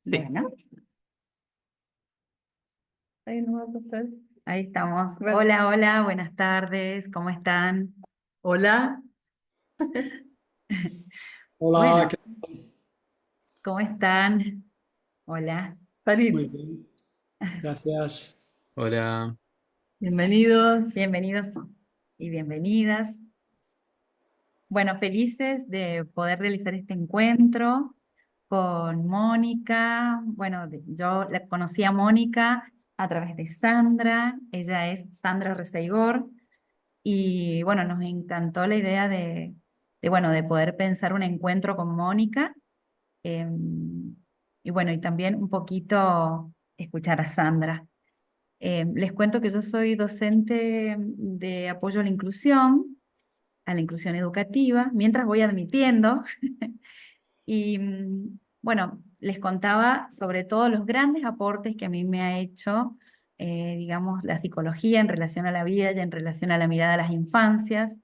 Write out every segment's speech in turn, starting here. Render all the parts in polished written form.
Sí. Bueno, ahí nos va a pasar. Ahí estamos. Bueno, Hola, hola, buenas tardes, ¿cómo están? hola. Hola, Bueno, ¿cómo están? Hola, muy Farid, bien, gracias. Hola, bienvenidos. bienvenidos y bienvenidas. Bueno, felices de poder realizar este encuentro con Mónica. Bueno, yo la conocí a Mónica a través de Sandra. Ella es Sandra Reseigor. Y bueno, nos encantó la idea bueno, de poder pensar un encuentro con Mónica. Y bueno, y también un poquito escuchar a Sandra. Les cuento que yo soy docente de apoyo a la inclusión educativa, mientras voy admitiendo. Y bueno, les contaba sobre todo los grandes aportes que a mí me ha hecho, digamos, la psicología en relación a la vida y en relación a la mirada a las infancias.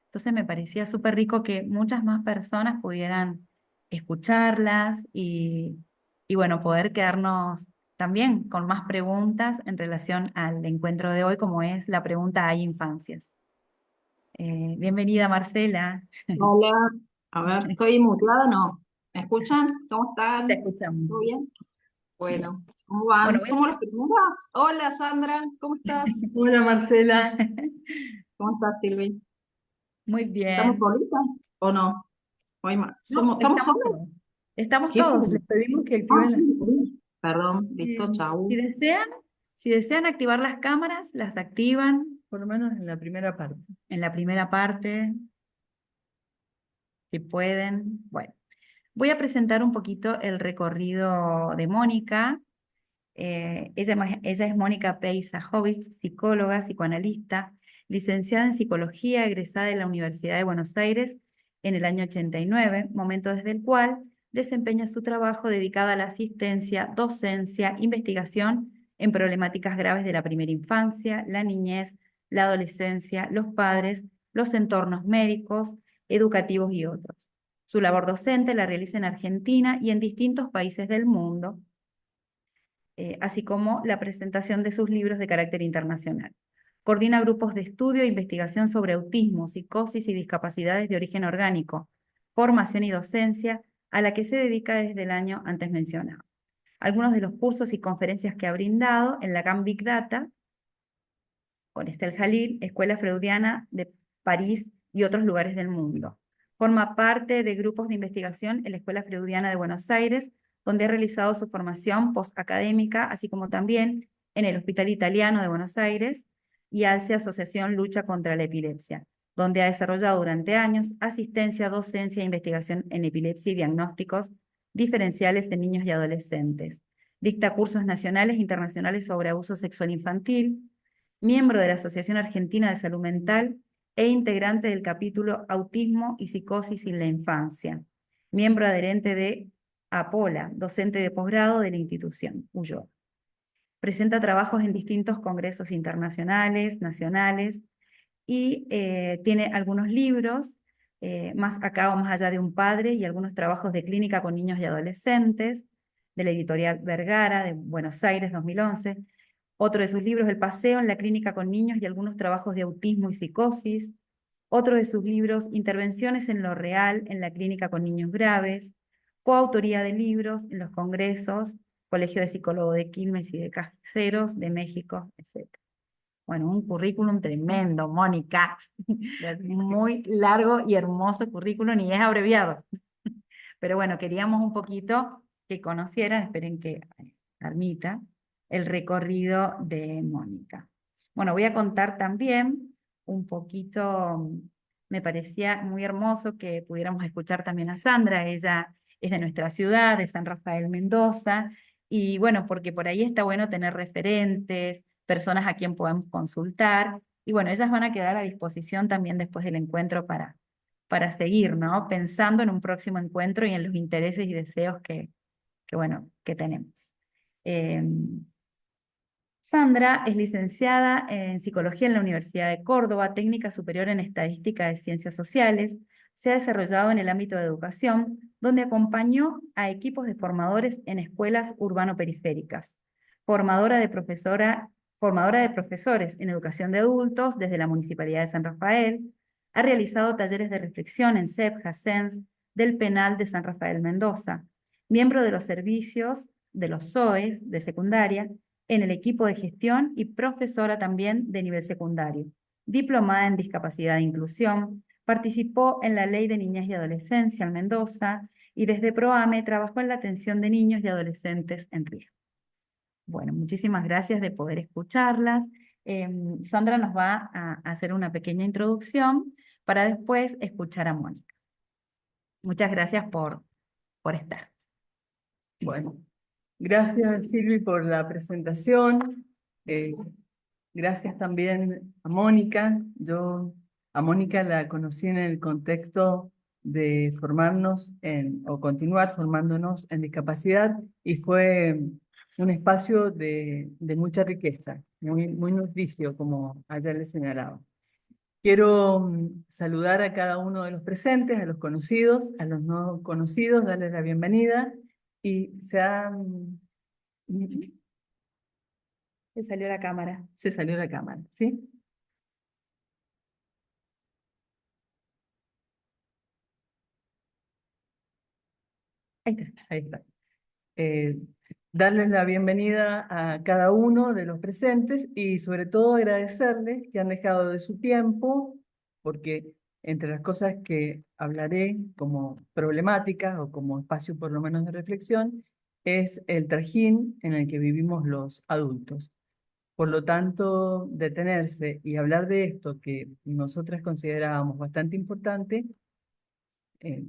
Entonces me parecía súper rico que muchas más personas pudieran escucharlas y bueno, poder quedarnos también con más preguntas en relación al encuentro de hoy, como es la pregunta ¿hay infancias? Bienvenida, Marcela. Hola, a ver, ¿estoy muteada o no? ¿Me escuchan? ¿Cómo Sí, te están? escuchamos. ¿Todo bien? Bien. Bueno, ¿cómo Bueno, van? voy ¿Somos las primeras? Hola, Sandra, ¿cómo estás? Hola, Marcela. ¿Cómo estás, Silvi? Muy ¿Estamos bien. solitas o no? ¿O hay más? No, ¿Estamos estamos solas? todos. Estamos ¿Qué? todos. Les pedimos que Ah, activen las... perdón, listo, Si chau. desean, si desean activar las cámaras, las activan Por lo menos en la primera parte. en la primera parte, si pueden. Bueno, voy a presentar un poquito el recorrido de Mónica. Ella es Mónica Peisajovic, psicóloga, psicoanalista, licenciada en psicología, egresada de la Universidad de Buenos Aires en el año 89, momento desde el cual desempeña su trabajo dedicado a la asistencia, docencia, investigación en problemáticas graves de la primera infancia, la niñez, la adolescencia, los padres, los entornos médicos, educativos y otros. Su labor docente la realiza en Argentina y en distintos países del mundo, así como la presentación de sus libros de carácter internacional. Coordina grupos de estudio e investigación sobre autismo, psicosis y discapacidades de origen orgánico, formación y docencia, a la que se dedica desde el año antes mencionado. Algunos de los cursos y conferencias que ha brindado en la CAM Big Data, con Estel Jalil, Escuela Freudiana de París y otros lugares del mundo. Forma parte de grupos de investigación en la Escuela Freudiana de Buenos Aires, donde ha realizado su formación postacadémica, así como también en el Hospital Italiano de Buenos Aires y ALCE Asociación Lucha contra la Epilepsia, donde ha desarrollado durante años asistencia, docencia e investigación en epilepsia y diagnósticos diferenciales en niños y adolescentes. Dicta cursos nacionales e internacionales sobre abuso sexual infantil, miembro de la Asociación Argentina de Salud Mental e integrante del capítulo Autismo y Psicosis en la Infancia, miembro adherente de APOLA, docente de posgrado de la institución, UYO. Presenta trabajos en distintos congresos internacionales, nacionales, y tiene algunos libros, más acá o más allá de un padre, y algunos trabajos de clínica con niños y adolescentes, de la editorial Vergara, de Buenos Aires, 2011. Otro de sus libros, El paseo en la clínica con niños y algunos trabajos de autismo y psicosis. Otro de sus libros, Intervenciones en lo real en la clínica con niños graves. Coautoría de libros en los congresos, Colegio de Psicólogos de Quilmes y de Caseros de México, etc. Bueno, un currículum tremendo, Mónica. Muy largo y hermoso currículum y es abreviado. Pero bueno, queríamos un poquito que conocieran, esperen que admita, el recorrido de Mónica. Bueno, voy a contar también un poquito, me parecía muy hermoso que pudiéramos escuchar también a Sandra. Ella es de nuestra ciudad, de San Rafael, Mendoza, y bueno, porque por ahí está bueno tener referentes, personas a quien podamos consultar, y bueno, ellas van a quedar a disposición también después del encuentro para seguir, ¿no? Pensando en un próximo encuentro y en los intereses y deseos bueno, que tenemos. Eh, Sandra es licenciada en Psicología en la Universidad de Córdoba, técnica superior en Estadística de Ciencias Sociales, se ha desarrollado en el ámbito de educación, donde acompañó a equipos de formadores en escuelas urbano-periféricas, formadora de profesores en educación de adultos desde la Municipalidad de San Rafael, ha realizado talleres de reflexión en CEP, JACENS, del Penal de San Rafael Mendoza, miembro de los servicios de los SOES de secundaria, en el equipo de gestión y profesora también de nivel secundario, diplomada en discapacidad e inclusión, participó en la Ley de Niñez y Adolescencia en Mendoza y desde PROAME trabajó en la atención de niños y adolescentes en riesgo. Bueno, muchísimas gracias de poder escucharlas. Sandra nos va a hacer una pequeña introducción para después escuchar a Mónica. Muchas gracias por estar. Bueno, gracias Silvi por la presentación. Gracias también a Mónica. Yo a Mónica la conocí en el contexto de formarnos o continuar formándonos en discapacidad y fue un espacio de mucha riqueza, muy nutricio, como ayer les señalaba. Quiero saludar a cada uno de los presentes, a los conocidos, a los no conocidos, darles la bienvenida y se salió la cámara. Se salió la cámara, ¿sí? Ahí está, ahí está. Darles la bienvenida a cada uno de los presentes y sobre todo agradecerles que han dejado de su tiempo, porque entre las cosas que hablaré como problemáticas o como espacio por lo menos de reflexión, es el trajín en el que vivimos los adultos. Por lo tanto, detenerse y hablar de esto que nosotras considerábamos bastante importante, eh,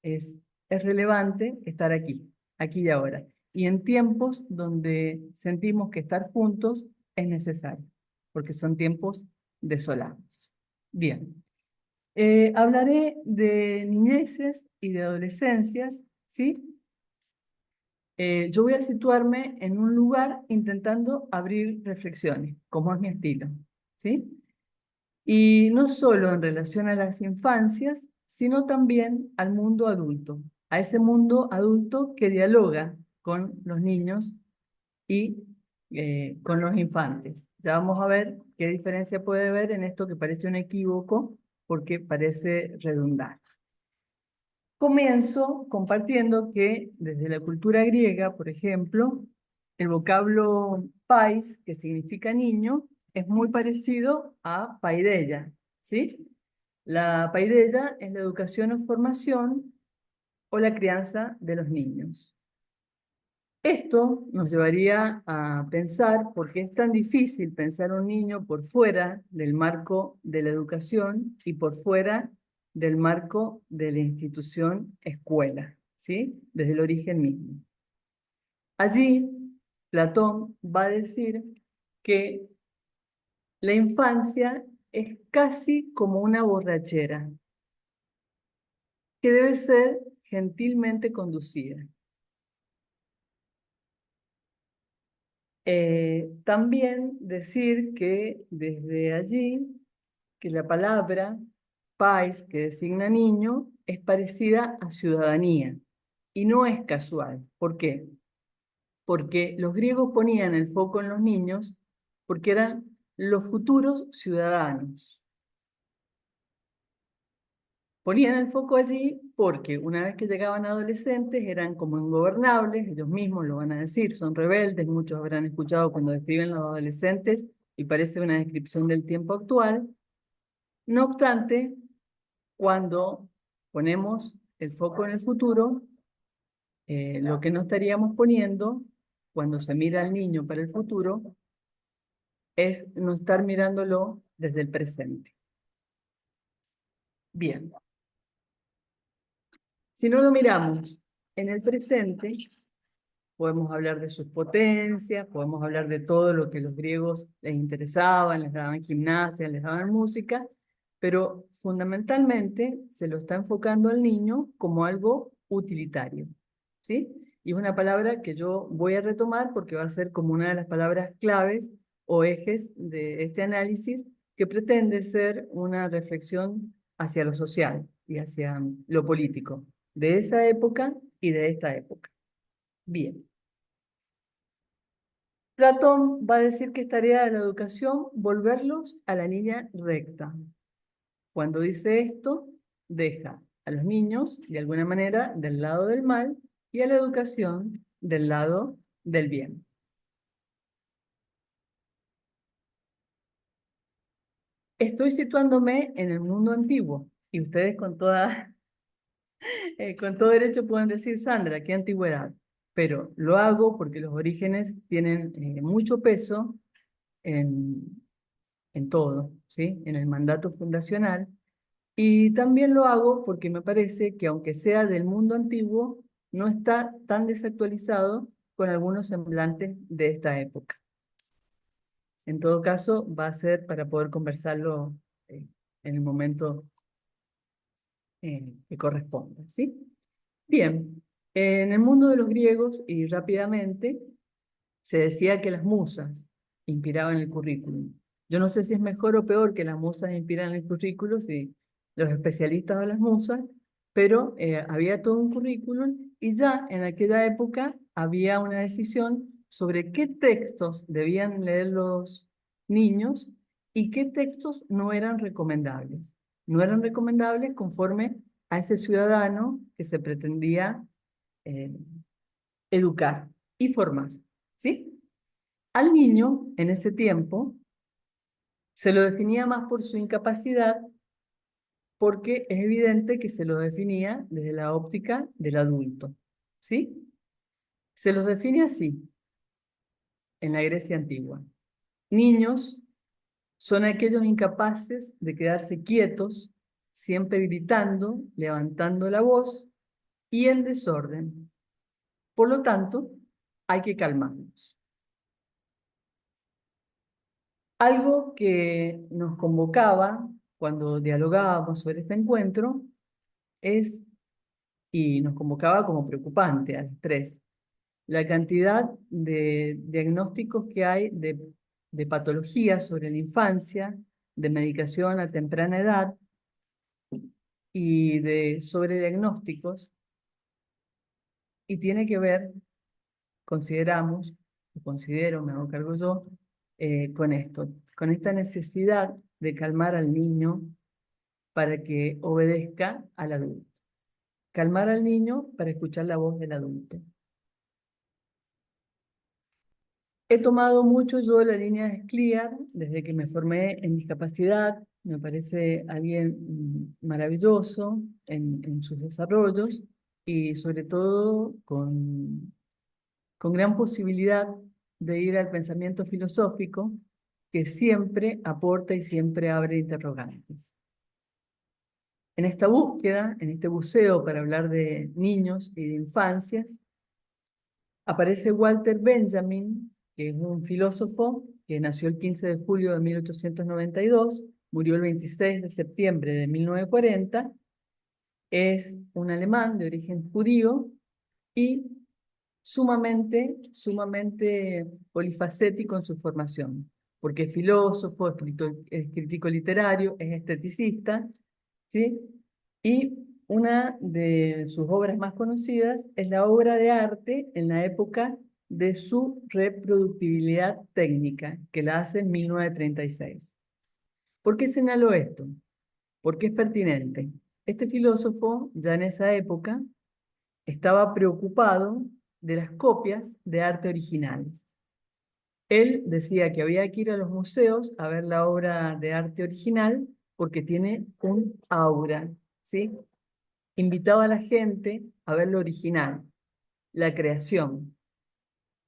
es relevante estar aquí y ahora. Y en tiempos donde sentimos que estar juntos es necesario, porque son tiempos desolados. Bien, hablaré de niñeces y de adolescencias, ¿sí? Yo voy a situarme en un lugar intentando abrir reflexiones, como es mi estilo, ¿sí? Y no solo en relación a las infancias, sino también al mundo adulto, a ese mundo adulto que dialoga con los niños y con los infantes. Ya vamos a ver qué diferencia puede haber en esto que parece un equívoco, porque parece redundar. Comienzo compartiendo que desde la cultura griega, por ejemplo, el vocablo pais, que significa niño, es muy parecido a paideia, ¿sí? La paideia es la educación o formación o la crianza de los niños. Esto nos llevaría a pensar por qué es tan difícil pensar un niño por fuera del marco de la educación y por fuera del marco de la institución escuela, ¿sí? Desde el origen mismo. Allí, Platón va a decir que la infancia es casi como una borrachera, que debe ser gentilmente conducida. También decir que desde allí, que la palabra pais, que designa niño, es parecida a ciudadanía y no es casual. ¿Por qué? Porque los griegos ponían el foco en los niños porque eran los futuros ciudadanos. Ponían el foco allí porque una vez que llegaban adolescentes eran como ingobernables, ellos mismos lo van a decir, son rebeldes, muchos habrán escuchado cuando describen los adolescentes y parece una descripción del tiempo actual. No obstante, cuando ponemos el foco en el futuro, lo que no estaríamos poniendo cuando se mira al niño para el futuro es no estar mirándolo desde el presente. Bien. Si no lo miramos en el presente, podemos hablar de sus potencias, podemos hablar de todo lo que los griegos les interesaban, les daban gimnasia, les daban música, pero fundamentalmente se lo está enfocando al niño como algo utilitario, ¿sí? Y es una palabra que yo voy a retomar porque va a ser como una de las palabras claves o ejes de este análisis que pretende ser una reflexión hacia lo social y hacia lo político, de esa época y de esta época. Bien. Platón va a decir que es tarea de la educación volverlos a la línea recta. Cuando dice esto, deja a los niños, de alguna manera, del lado del mal y a la educación del lado del bien. Estoy situándome en el mundo antiguo y ustedes con todo derecho pueden decir, Sandra, qué antigüedad. Pero lo hago porque los orígenes tienen mucho peso en, en todo, ¿sí? En el mandato fundacional. Y también lo hago porque me parece que aunque sea del mundo antiguo, no está tan desactualizado con algunos semblantes de esta época. En todo caso, va a ser para poder conversarlo en el momento que corresponda, ¿sí? Bien, en el mundo de los griegos, y rápidamente, se decía que las musas inspiraban el currículum. Yo no sé si es mejor o peor que las musas inspiran el currículum, si los especialistas o las musas, pero había todo un currículum y ya en aquella época había una decisión sobre qué textos debían leer los niños y qué textos no eran recomendables. No eran recomendables conforme a ese ciudadano que se pretendía eh, educar y formar, ¿sí? Al niño, en ese tiempo, se lo definía más por su incapacidad, porque es evidente que se lo definía desde la óptica del adulto, ¿sí? Se los define así en la Grecia antigua. Niños son aquellos incapaces de quedarse quietos, siempre gritando, levantando la voz y en desorden. Por lo tanto, hay que calmarlos. Algo que nos convocaba cuando dialogábamos sobre este encuentro es, y nos convocaba como preocupante al estrés, la cantidad de diagnósticos que hay de patologías sobre la infancia, de medicación a temprana edad y de sobrediagnósticos, y tiene que ver, consideramos, o considero, me hago cargo yo, con esto, con esta necesidad de calmar al niño para que obedezca al adulto. Calmar al niño para escuchar la voz del adulto. He tomado mucho yo la línea de Scliar desde que me formé en discapacidad. Me parece alguien maravilloso en sus desarrollos y sobre todo con gran posibilidad de ir al pensamiento filosófico que siempre aporta y siempre abre interrogantes. En esta búsqueda, en este buceo para hablar de niños y de infancias, aparece Walter Benjamin, que es un filósofo que nació el 15 de julio de 1892, murió el 26 de septiembre de 1940, es un alemán de origen judío y sumamente polifacético en su formación, porque es filósofo, es crítico literario, es esteticista, ¿sí? Y una de sus obras más conocidas es la obra de arte en la época de su reproductibilidad técnica, que la hace en 1936. ¿Por qué señalo esto? Porque es pertinente. Este filósofo, ya en esa época, estaba preocupado de las copias de arte originales. Él decía que había que ir a los museos a ver la obra de arte original porque tiene un aura, ¿sí? Invitaba a la gente a ver lo original, la creación,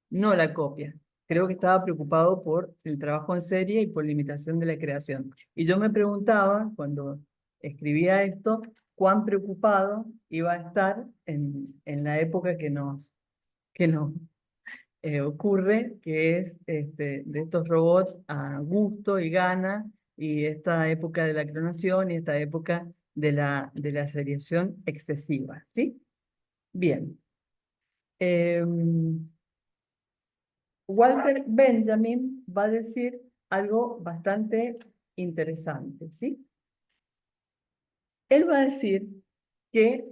no la copia. Creo que estaba preocupado por el trabajo en serie y por la imitación de la creación. Y yo me preguntaba, cuando escribía esto, cuán preocupado iba a estar en la época que nos ocurre, que es de estos robots a gusto y gana, y esta época de la clonación y esta época de la seriación excesiva, ¿sí? Bien. Walter Benjamin va a decir algo bastante interesante, ¿sí? Él va a decir que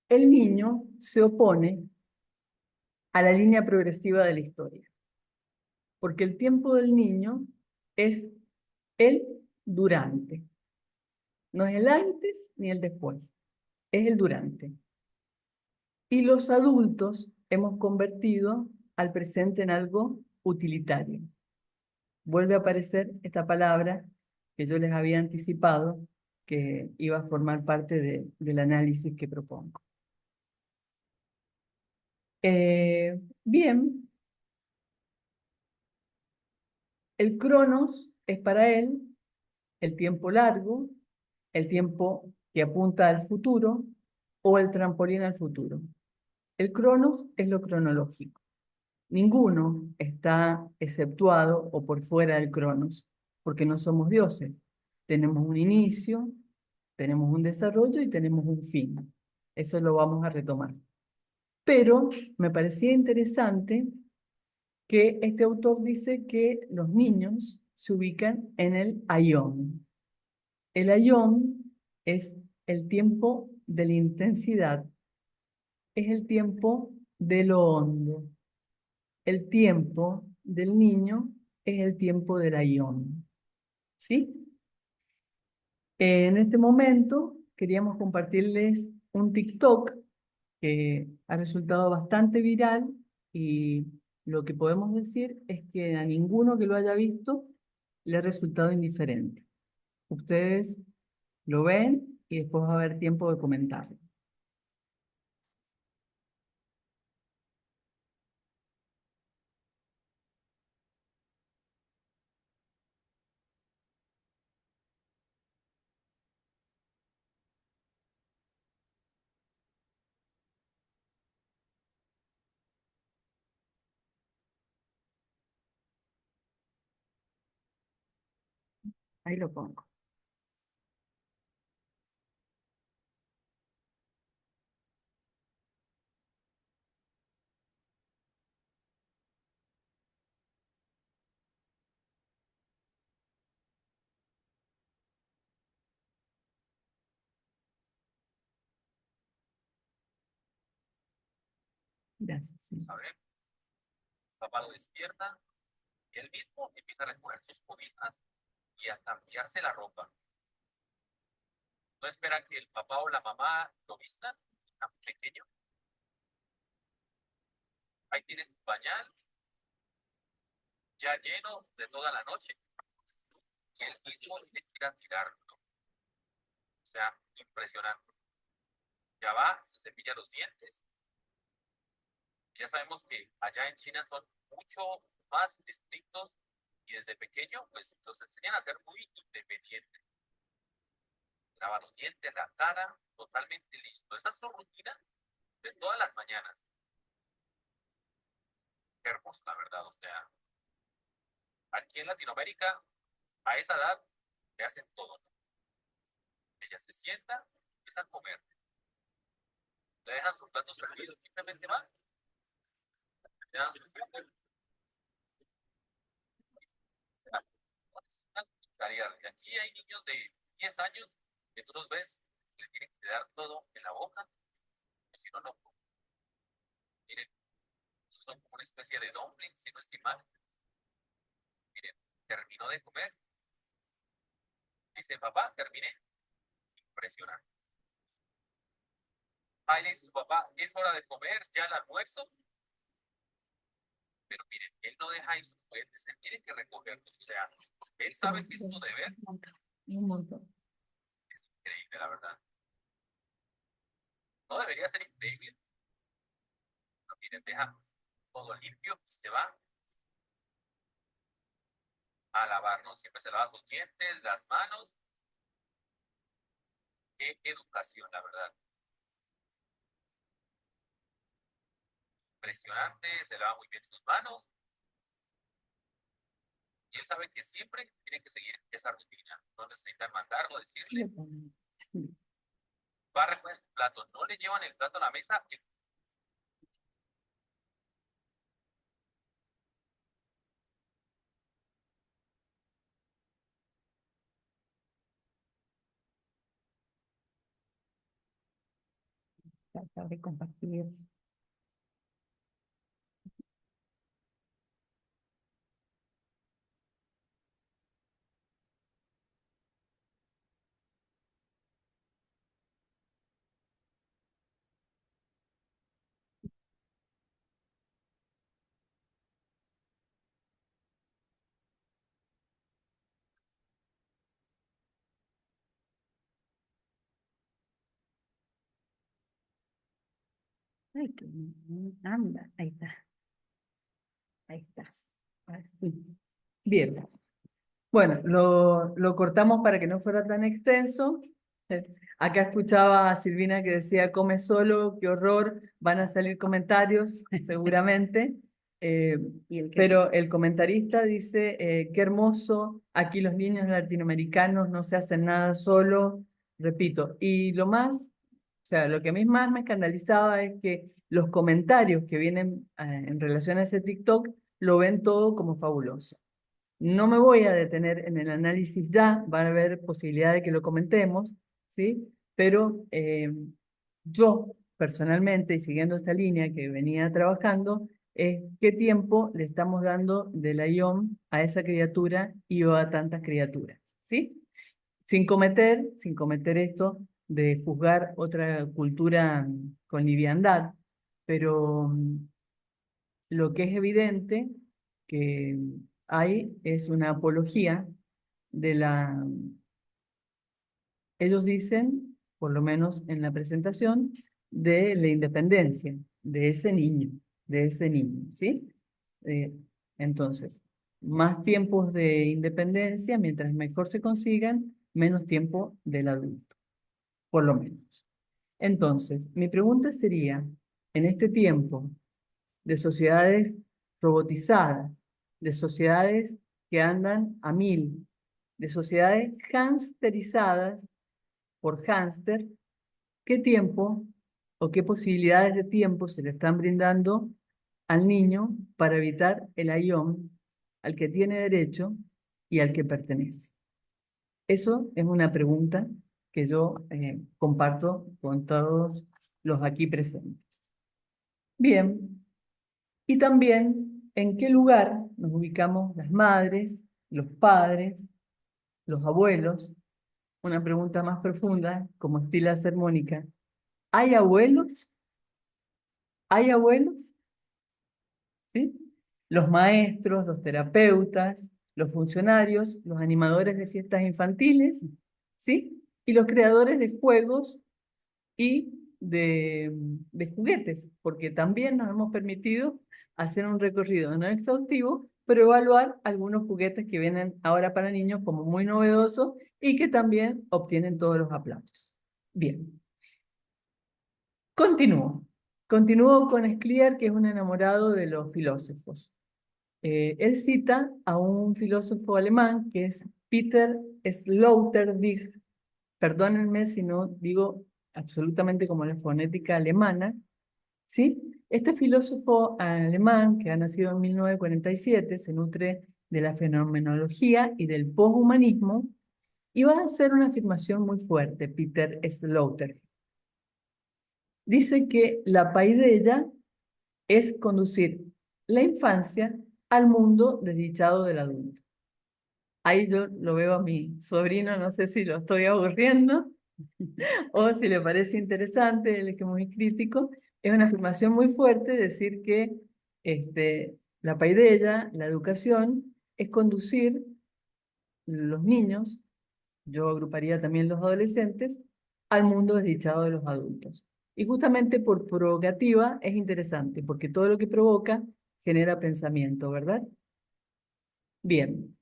el niño se opone a la línea progresiva de la historia, porque el tiempo del niño es el durante, no es el antes ni el después, es el durante. Y los adultos hemos convertido al presente en algo utilitario. Vuelve a aparecer esta palabra que yo les había anticipado que iba a formar parte del análisis que propongo. Bien, el cronos es para él el tiempo largo, el tiempo que apunta al futuro o el trampolín al futuro. El cronos es lo cronológico. Ninguno está exceptuado o por fuera del cronos, porque no somos dioses. Tenemos un inicio, tenemos un desarrollo y tenemos un fin. Eso lo vamos a retomar. Pero me parecía interesante que este autor dice que los niños se ubican en el aión. El aión es el tiempo de la intensidad, es el tiempo de lo hondo. El tiempo del niño es el tiempo del aión. ¿Sí? En este momento queríamos compartirles un TikTok que ha resultado bastante viral y lo que podemos decir es que a ninguno que lo haya visto le ha resultado indiferente. Ustedes lo ven y después va a haber tiempo de comentarlo. Ahí lo pongo. Gracias. Sí. Saber, papá lo despierta y él mismo empieza a recoger sus cobijas y a cambiarse la ropa. No espera que el papá o la mamá lo vistan, tan pequeño. Ahí tienes tu pañal ya lleno de toda la noche. Y él mismo le quiera tirarlo. O sea, impresionante. Ya va, se cepilla los dientes. Ya sabemos que allá en China son mucho más estrictos y desde pequeño pues los enseñan a ser muy independientes. Lava los dientes, la cara, totalmente listo. Esa es su rutina de todas las mañanas. Qué hermoso, la verdad. O sea, aquí en Latinoamérica, a esa edad, le hacen todo, ¿no? Ella se sienta, empieza a comer. Le dejan sus platos servidos, simplemente va, le dan su plato. Y aquí hay niños de 10 años que tú los ves, les tienen que dar todo en la boca, si no, no. Miren, son como una especie de dumpling, si no estoy mal. Miren, terminó de comer. Dice, papá, terminé. Impresionante. Ahí le dice su papá, es hora de comer, ya el almuerzo. Pero miren, él no deja ahí sus juguetes, él tiene que recogerlos. O sea, él sabe que es su deber. Un montón. Es increíble, la verdad. No debería ser increíble. Pero miren, deja todo limpio y se va a lavar, ¿no? Siempre se lava sus dientes, las manos. Qué educación, la verdad. Impresionante, se lava muy bien sus manos. Y él sabe que siempre tiene que seguir esa rutina. No necesitan mandarlo, decirle. Va a recoger su plato. No le llevan el plato a la mesa. tratar de compartir. Ay, que anda, ahí está. Ahí estás. Ahora sí. Bien. Bueno, lo cortamos para que no fuera tan extenso. Acá escuchaba a Silvina que decía, come solo, qué horror, van a salir comentarios, seguramente. Y el que Pero el comentarista dice, qué hermoso, aquí los niños latinoamericanos no se hacen nada solo, repito. Y lo más, o sea, lo que a mí más me escandalizaba es que los comentarios que vienen en relación a ese TikTok lo ven todo como fabuloso. No me voy a detener en el análisis ya, va a haber posibilidad de que lo comentemos, ¿sí? Pero yo personalmente, y siguiendo esta línea que venía trabajando, es qué tiempo le estamos dando de la IOM a esa criatura y o a tantas criaturas, ¿sí? Sin cometer esto de juzgar otra cultura con liviandad, pero lo que es evidente que hay es una apología de la... Ellos dicen, por lo menos en la presentación, de la independencia de ese niño, ¿sí? Eh, entonces, más tiempos de independencia, mientras mejor se consigan, menos tiempo del adulto, por lo menos. Entonces, mi pregunta sería, en este tiempo, de sociedades robotizadas, de sociedades que andan a mil, de sociedades hamsterizadas por hámster, ¿qué tiempo o qué posibilidades de tiempo se le están brindando al niño para evitar el IOM al que tiene derecho y al que pertenece? Eso es una pregunta que yo comparto con todos los aquí presentes. Bien, y también, ¿en qué lugar nos ubicamos las madres, los padres, los abuelos? Una pregunta más profunda, como estila sermónica. ¿Hay abuelos? ¿Hay abuelos? ¿Sí? Los maestros, los terapeutas, los funcionarios, los animadores de fiestas infantiles, ¿sí? Y los creadores de juegos y de juguetes, porque también nos hemos permitido hacer un recorrido no exhaustivo, pero evaluar algunos juguetes que vienen ahora para niños como muy novedosos y que también obtienen todos los aplausos. Bien, continúo. Continúo con Scliar, que es un enamorado de los filósofos. Él cita a un filósofo alemán que es Peter Sloterdijk. Perdónenme si no digo absolutamente como la fonética alemana, ¿sí? Este filósofo alemán, que ha nacido en 1947, se nutre de la fenomenología y del poshumanismo, y va a hacer una afirmación muy fuerte, Peter Slaughter. Dice que la paideia es conducir la infancia al mundo desdichado del adulto. Ahí yo lo veo a mi sobrino, no sé si lo estoy aburriendo, o si le parece interesante, él es que es muy crítico, es una afirmación muy fuerte decir que la paideia, la educación, es conducir los niños, yo agruparía también los adolescentes, al mundo desdichado de los adultos. Y justamente por provocativa es interesante, porque todo lo que provoca genera pensamiento, ¿verdad? Bien,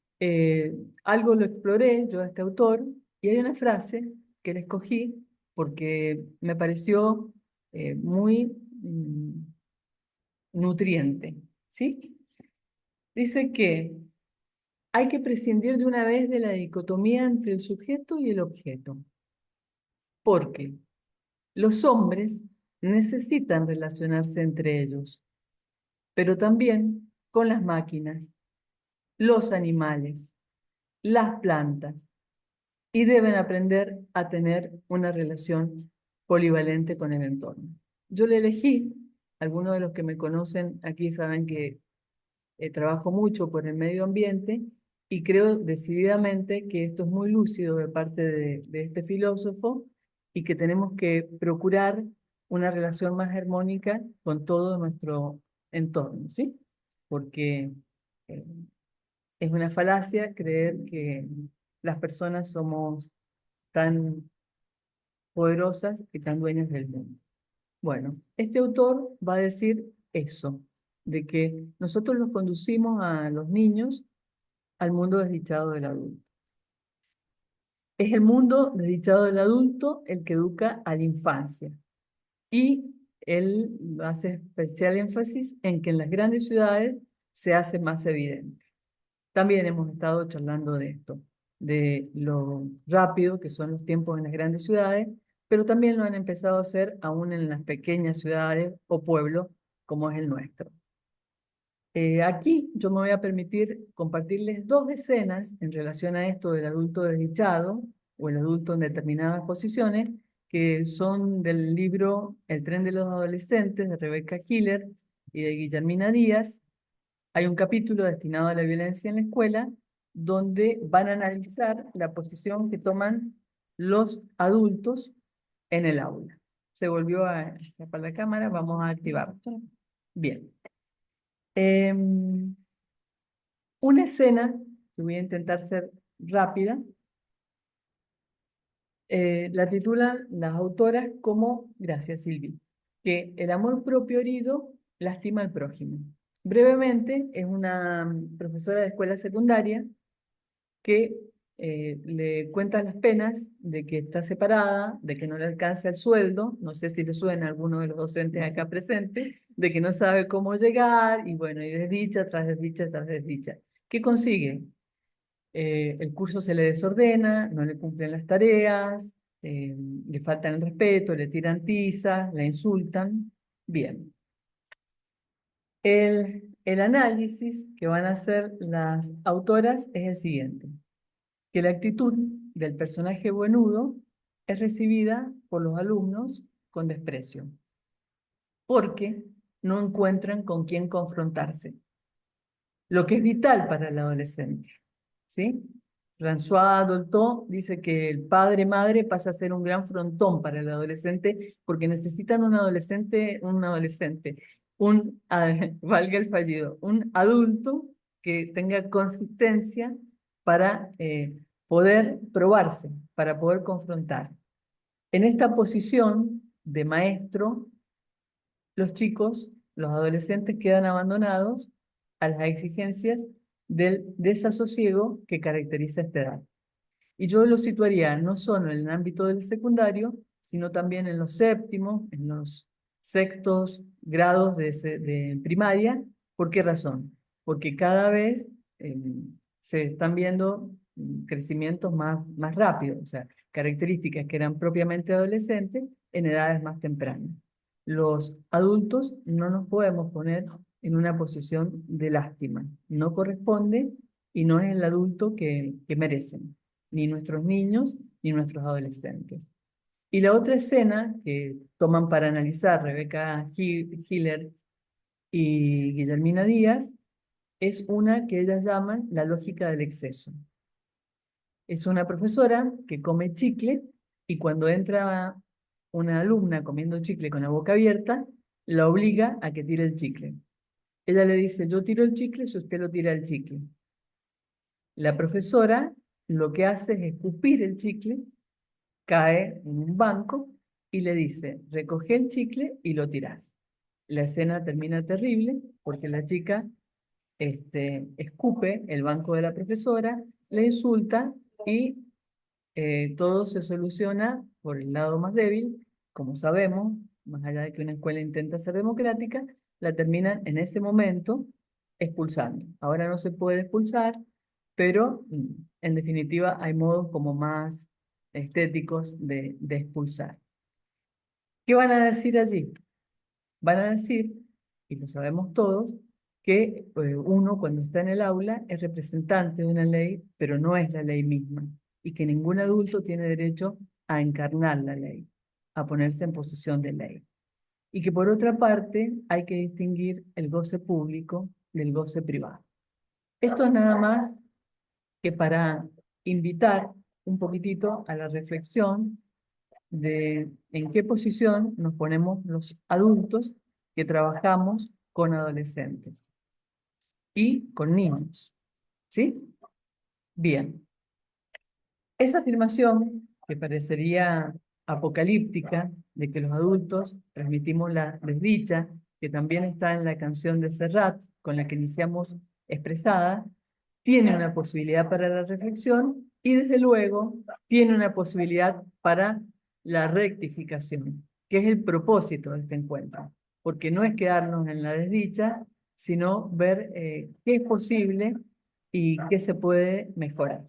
algo lo exploré yo a este autor y hay una frase que le escogí porque me pareció muy nutriente, ¿sí? Dice que hay que prescindir de una vez de la dicotomía entre el sujeto y el objeto, porque los hombres necesitan relacionarse entre ellos, pero también con las máquinas, los animales, las plantas, y deben aprender a tener una relación polivalente con el entorno. Yo le elegí, algunos de los que me conocen aquí saben que trabajo mucho por el medio ambiente y creo decididamente que esto es muy lúcido de parte de este filósofo y que tenemos que procurar una relación más armónica con todo nuestro entorno, ¿sí? Porque eh, es una falacia creer que las personas somos tan poderosas y tan dueñas del mundo. Bueno, este autor va a decir eso, de que nosotros los conducimos a los niños al mundo desdichado del adulto. Es el mundo desdichado del adulto el que educa a la infancia. Y él hace especial énfasis en que en las grandes ciudades se hace más evidente. También hemos estado charlando de esto, de lo rápido que son los tiempos en las grandes ciudades, pero también lo han empezado a hacer aún en las pequeñas ciudades o pueblos como es el nuestro. Aquí yo me voy a permitir compartirles dos escenas en relación a esto del adulto desdichado o el adulto en determinadas posiciones, que son del libro El tren de los adolescentes de Rebecca Hiller y de Guillermina Díaz. Hay un capítulo destinado a la violencia en la escuela donde van a analizar la posición que toman los adultos en el aula. Se volvió a tapar la cámara, vamos a activarla. Bien. Una escena, que voy a intentar ser rápida, la titulan las autoras como, gracias Silvi, que el amor propio herido lastima al prójimo. Brevemente, es una profesora de escuela secundaria que le cuenta las penas de que está separada, de que no le alcanza el sueldo, no sé si le suena a alguno de los docentes acá presentes, de que no sabe cómo llegar, y bueno, y desdicha tras desdicha tras desdicha. ¿Qué consigue? El curso se le desordena, no le cumplen las tareas, le faltan el respeto, le tiran tizas, la insultan. Bien. El análisis que van a hacer las autoras es el siguiente, que la actitud del personaje buenudo es recibida por los alumnos con desprecio, porque no encuentran con quién confrontarse, lo que es vital para el adolescente, ¿sí? François Dolto dice que el padre-madre pasa a ser un gran frontón para el adolescente porque necesitan valga el fallido, un adulto que tenga consistencia para poder probarse, para poder confrontar. En esta posición de maestro, los chicos, los adolescentes quedan abandonados a las exigencias del desasosiego que caracteriza esta edad. Y yo lo situaría no solo en el ámbito del secundario, sino también en los séptimos, en los sextos grados de primaria. ¿Por qué razón? Porque cada vez se están viendo crecimientos más rápidos, o sea, características que eran propiamente adolescentes en edades más tempranas. Los adultos no nos podemos poner en una posición de lástima. No corresponde y no es el adulto que merecen, ni nuestros niños ni nuestros adolescentes. Y la otra escena que toman para analizar Rebecca Hiller y Guillermina Díaz es una que ellas llaman la lógica del exceso. Es una profesora que come chicle y cuando entra una alumna comiendo chicle con la boca abierta, la obliga a que tire el chicle. Ella le dice, yo tiro el chicle si usted lo tira el chicle. La profesora lo que hace es escupir el chicle, cae en un banco y le dice, recoge el chicle y lo tirás. La escena termina terrible porque la chica escupe el banco de la profesora, le insulta y todo se soluciona por el lado más débil, como sabemos, más allá de que una escuela intenta ser democrática, la terminan en ese momento expulsando. Ahora no se puede expulsar, pero en definitiva hay modos como más estéticos de expulsar. ¿Qué van a decir allí? Van a decir, y lo sabemos todos, que uno cuando está en el aula es representante de una ley, pero no es la ley misma, y que ningún adulto tiene derecho a encarnar la ley, a ponerse en posición de ley. y que por otra parte hay que distinguir el goce público del goce privado. Esto es nada más que para invitar un poquitito a la reflexión de en qué posición nos ponemos los adultos que trabajamos con adolescentes y con niños. ¿Sí? Bien. Esa afirmación, que parecería apocalíptica, de que los adultos transmitimos la desdicha, que también está en la canción de Serrat, con la que iniciamos expresada, tiene una posibilidad para la reflexión y desde luego tiene una posibilidad para la rectificación, que es el propósito de este encuentro, porque no es quedarnos en la desdicha, sino ver qué es posible y qué se puede mejorar.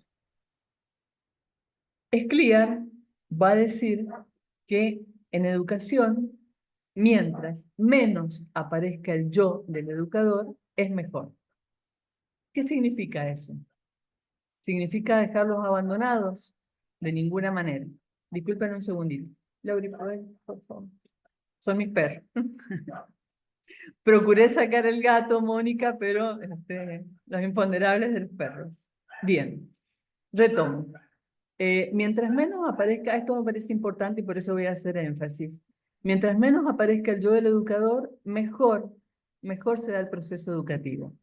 Scliar va a decir que en educación, mientras menos aparezca el yo del educador, es mejor. ¿Qué significa eso? ¿Significa dejarlos abandonados? De ninguna manera. Disculpen un segundito. Lauri, por favor. Son mis perros. Procuré sacar el gato, Mónica, pero los imponderables de los perros. Bien, retomo. Mientras menos aparezca, esto me parece importante y por eso voy a hacer énfasis. Mientras menos aparezca el yo del educador, mejor será el proceso educativo.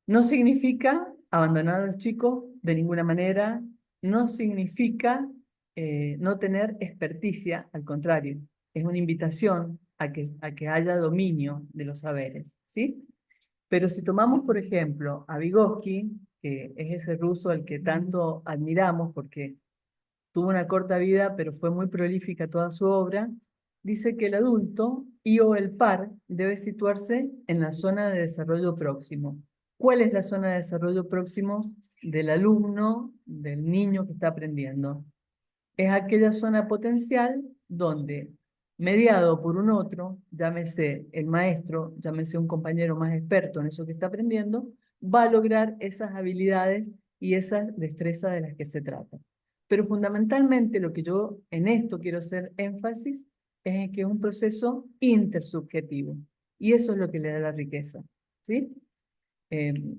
No significa abandonar a los chicos de ninguna manera, no significa no tener experticia, al contrario, es una invitación a que haya dominio de los saberes, ¿sí? Pero si tomamos, por ejemplo, a Vygotsky, que es ese ruso al que tanto admiramos porque tuvo una corta vida, pero fue muy prolífica toda su obra, dice que el adulto y o el par debe situarse en la zona de desarrollo próximo. ¿Cuál es la zona de desarrollo próximo del alumno, del niño que está aprendiendo? Es aquella zona potencial donde, mediado por un otro, llámese el maestro, llámese un compañero más experto en eso que está aprendiendo, va a lograr esas habilidades y esas destrezas de las que se trata. Pero fundamentalmente lo que yo en esto quiero hacer énfasis es en que es un proceso intersubjetivo. Y eso es lo que le da la riqueza. ¿Sí?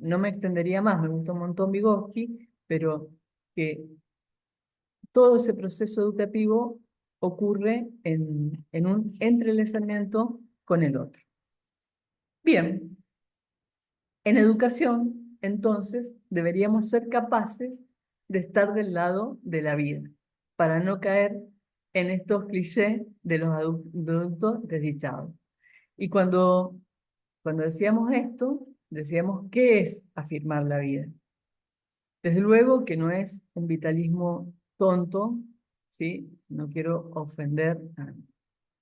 No me extendería más, me gusta un montón Vygotsky, pero que todo ese proceso educativo ocurre en un entrelazamiento con el otro. Bien, en educación, entonces, deberíamos ser capaces de estar del lado de la vida, para no caer en estos clichés de los adultos desdichados. Y cuando decíamos esto, decíamos, ¿qué es afirmar la vida? Desde luego que no es un vitalismo tonto, ¿sí? No quiero ofender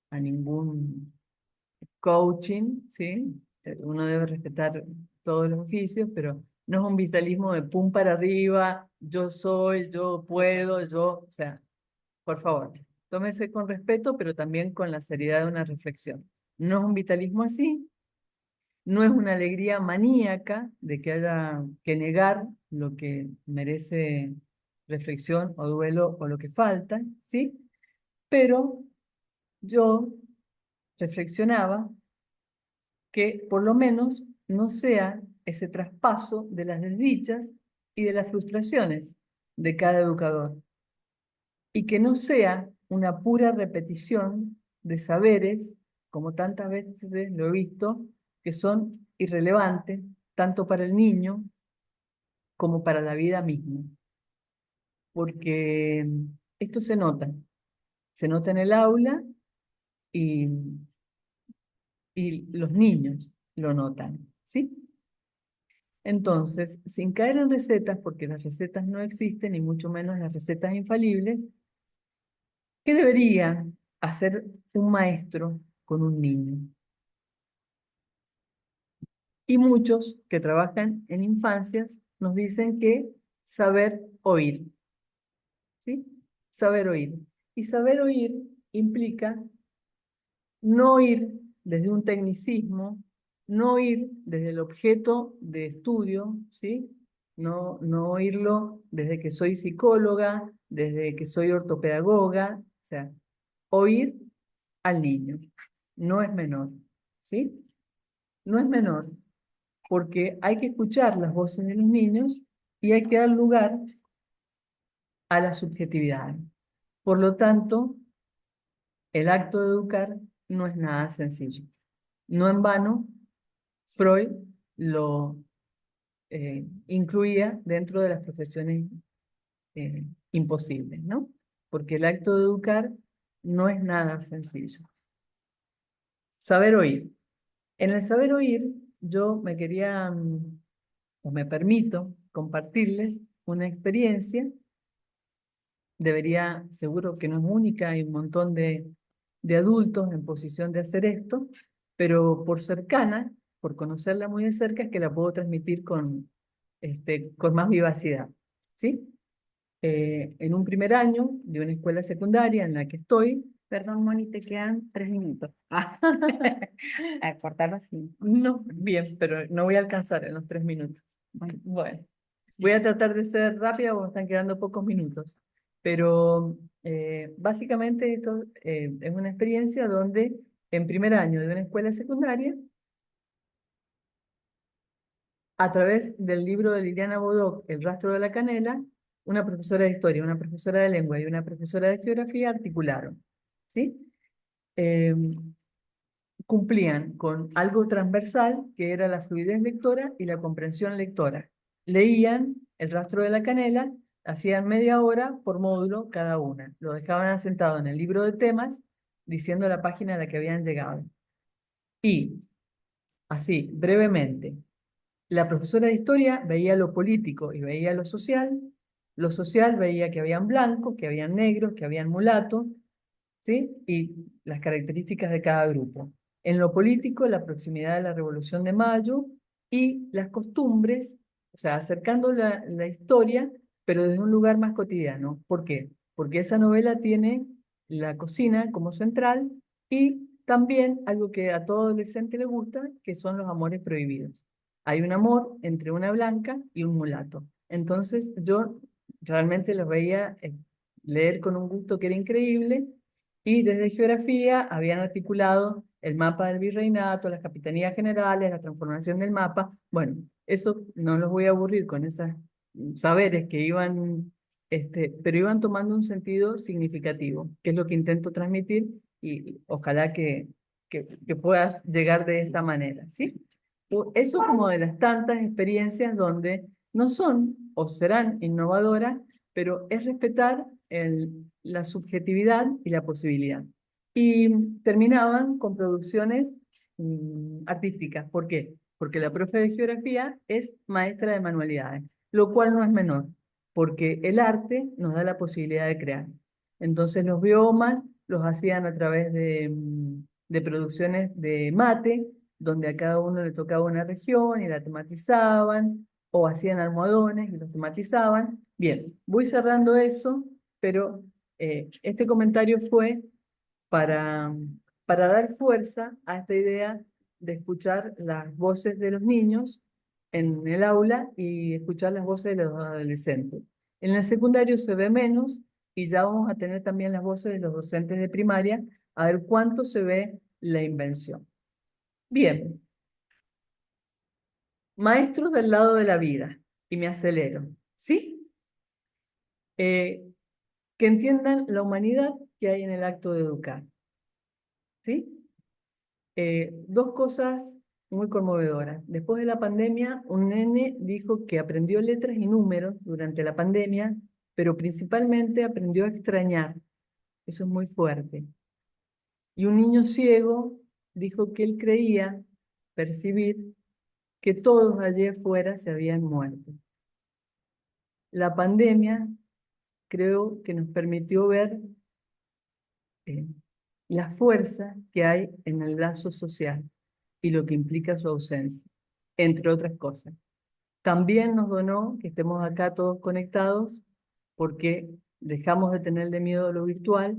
a ningún coaching, ¿sí? Uno debe respetar todos los oficios, pero no es un vitalismo de pum para arriba, yo soy, yo puedo, o sea, por favor, tómese con respeto, pero también con la seriedad de una reflexión. No es un vitalismo así, no es una alegría maníaca de que haya que negar lo que merece reflexión o duelo o lo que falta, ¿sí? Pero yo reflexionaba que por lo menos no sea ese traspaso de las desdichas y de las frustraciones de cada educador, y que no sea una pura repetición de saberes, como tantas veces lo he visto, que son irrelevantes tanto para el niño como para la vida misma. Porque esto se nota en el aula y, y los niños lo notan, ¿sí? Entonces, sin caer en recetas, porque las recetas no existen, y mucho menos las recetas infalibles, ¿qué debería hacer un maestro con un niño? Y muchos que trabajan en infancias nos dicen que saber oír, ¿sí? Saber oír. Y saber oír implica no ir desde un tecnicismo, no ir desde el objeto de estudio, ¿sí? No oírlo desde que soy psicóloga, desde que soy ortopedagoga, o sea, oír al niño. no es menor, ¿sí? No es menor, porque hay que escuchar las voces de los niños y hay que dar lugar a la subjetividad. Por lo tanto, el acto de educar no es nada sencillo. No en vano, Freud lo incluía dentro de las profesiones imposibles, ¿no? Porque el acto de educar no es nada sencillo. Saber oír. En el saber oír, yo me quería, o me permito compartirles una experiencia. Debería, seguro que no es única, hay un montón de adultos en posición de hacer esto, pero por cercana, por conocerla muy de cerca, es que la puedo transmitir con más vivacidad, ¿sí? En un primer año de una escuela secundaria en la que estoy. Perdón, Moni, te quedan 3 minutos. A cortarlo así. No, bien, pero no voy a alcanzar en los 3 minutos. Bueno, voy a tratar de ser rápida porque me están quedando pocos minutos. Pero básicamente esto es una experiencia donde en primer año de una escuela secundaria, a través del libro de Liliana Bodoc, El rastro de la canela, una profesora de historia, una profesora de lengua y una profesora de geografía articularon, ¿sí? Eh, Cumplían con algo transversal que era la fluidez lectora y la comprensión lectora. Leían El rastro de la canela, hacían media hora por módulo cada una. Lo dejaban asentado en el libro de temas, diciendo la página a la que habían llegado. Y, así, brevemente, la profesora de historia veía lo político y veía lo social veía que habían blancos, que habían negros, que habían mulatos, ¿sí? Y las características de cada grupo. En lo político, la proximidad de la Revolución de Mayo y las costumbres, o sea, acercando la historia, pero desde un lugar más cotidiano. ¿Por qué? Porque esa novela tiene la cocina como central y también algo que a todo adolescente le gusta, que son los amores prohibidos. Hay un amor entre una blanca y un mulato. Entonces yo realmente los veía leer con un gusto que era increíble y desde geografía habían articulado el mapa del virreinato, las capitanías generales, la transformación del mapa. Bueno, eso no los voy a aburrir con esos saberes que iban, pero iban tomando un sentido significativo, que es lo que intento transmitir y ojalá que puedas llegar de esta manera, ¿sí? Eso como de las tantas experiencias donde no son o serán innovadoras, pero es respetar la subjetividad y la posibilidad. Y terminaban con producciones artísticas. ¿Por qué? Porque la profe de geografía es maestra de manualidades, lo cual no es menor, porque el arte nos da la posibilidad de crear. Entonces los biomas los hacían a través de producciones de mate, donde a cada uno le tocaba una región y la tematizaban, o hacían almohadones y los tematizaban. Bien, voy cerrando eso, pero este comentario fue para, para dar fuerza a esta idea de escuchar las voces de los niños en el aula y escuchar las voces de los adolescentes. En el secundario se ve menos y ya vamos a tener también las voces de los docentes de primaria, a ver cuánto se ve la invención. Bien, maestros del lado de la vida, y me acelero, ¿sí? Eh, que entiendan la humanidad que hay en el acto de educar, ¿sí? Dos cosas muy conmovedoras. Después de la pandemia, un nene dijo que aprendió letras y números durante la pandemia, pero principalmente aprendió a extrañar. Eso es muy fuerte. Y un niño ciego dijo que él creía percibir que todos allí afuera se habían muerto. La pandemia creo que nos permitió ver eh, la fuerza que hay en el lazo social y lo que implica su ausencia, entre otras cosas. También nos donó que estemos acá todos conectados porque dejamos de tenerle miedo a lo virtual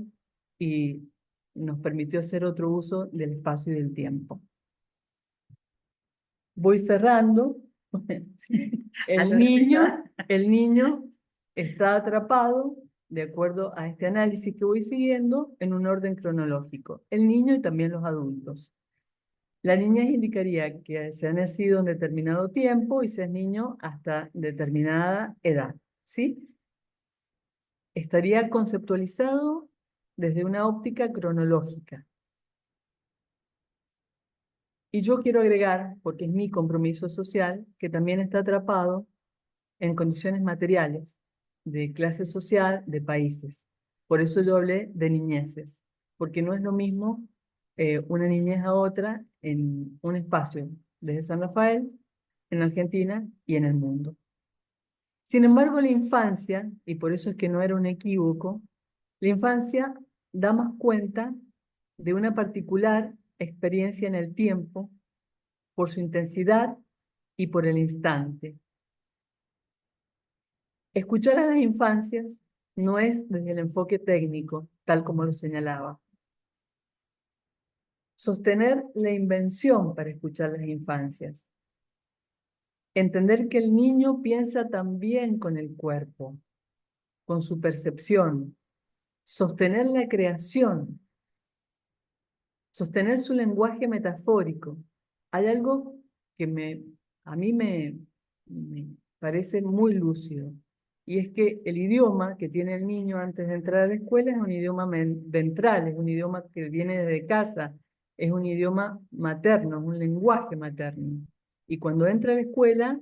y nos permitió hacer otro uso del espacio y del tiempo. Voy cerrando. El niño está atrapado de acuerdo a este análisis que voy siguiendo, en un orden cronológico, el niño y también los adultos. La niñez indicaría que se ha nacido en determinado tiempo y se es niño hasta determinada edad, ¿sí? Estaría conceptualizado desde una óptica cronológica. Y yo quiero agregar, porque es mi compromiso social, que también está atrapado en condiciones materiales, de clase social, de países. Por eso yo hablé de niñeces, porque no es lo mismo una niñez a otra en un espacio desde San Rafael, en Argentina y en el mundo. Sin embargo, la infancia, y por eso es que no era un equívoco, la infancia da más cuenta de una particular experiencia en el tiempo por su intensidad y por el instante. Escuchar a las infancias no es desde el enfoque técnico, tal como lo señalaba. Sostener la invención para escuchar las infancias. Entender que el niño piensa también con el cuerpo, con su percepción. Sostener la creación. Sostener su lenguaje metafórico. Hay algo que a mí me parece muy lúcido. Y es que el idioma que tiene el niño antes de entrar a la escuela es un idioma ventral, es un idioma que viene desde casa, es un idioma materno, es un lenguaje materno. Y cuando entra a la escuela,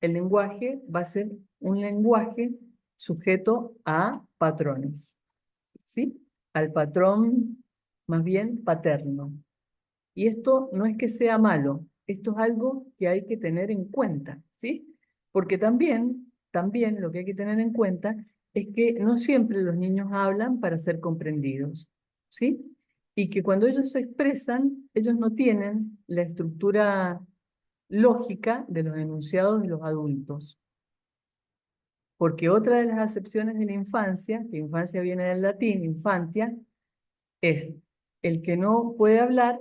el lenguaje va a ser un lenguaje sujeto a patrones, ¿sí? Al patrón más bien paterno. Y esto no es que sea malo, esto es algo que hay que tener en cuenta, ¿sí? Porque también lo que hay que tener en cuenta es que no siempre los niños hablan para ser comprendidos, ¿sí? Y que cuando ellos se expresan, ellos no tienen la estructura lógica de los enunciados de los adultos. Porque otra de las acepciones de la infancia, que infancia viene del latín, infantia, es el que no puede hablar,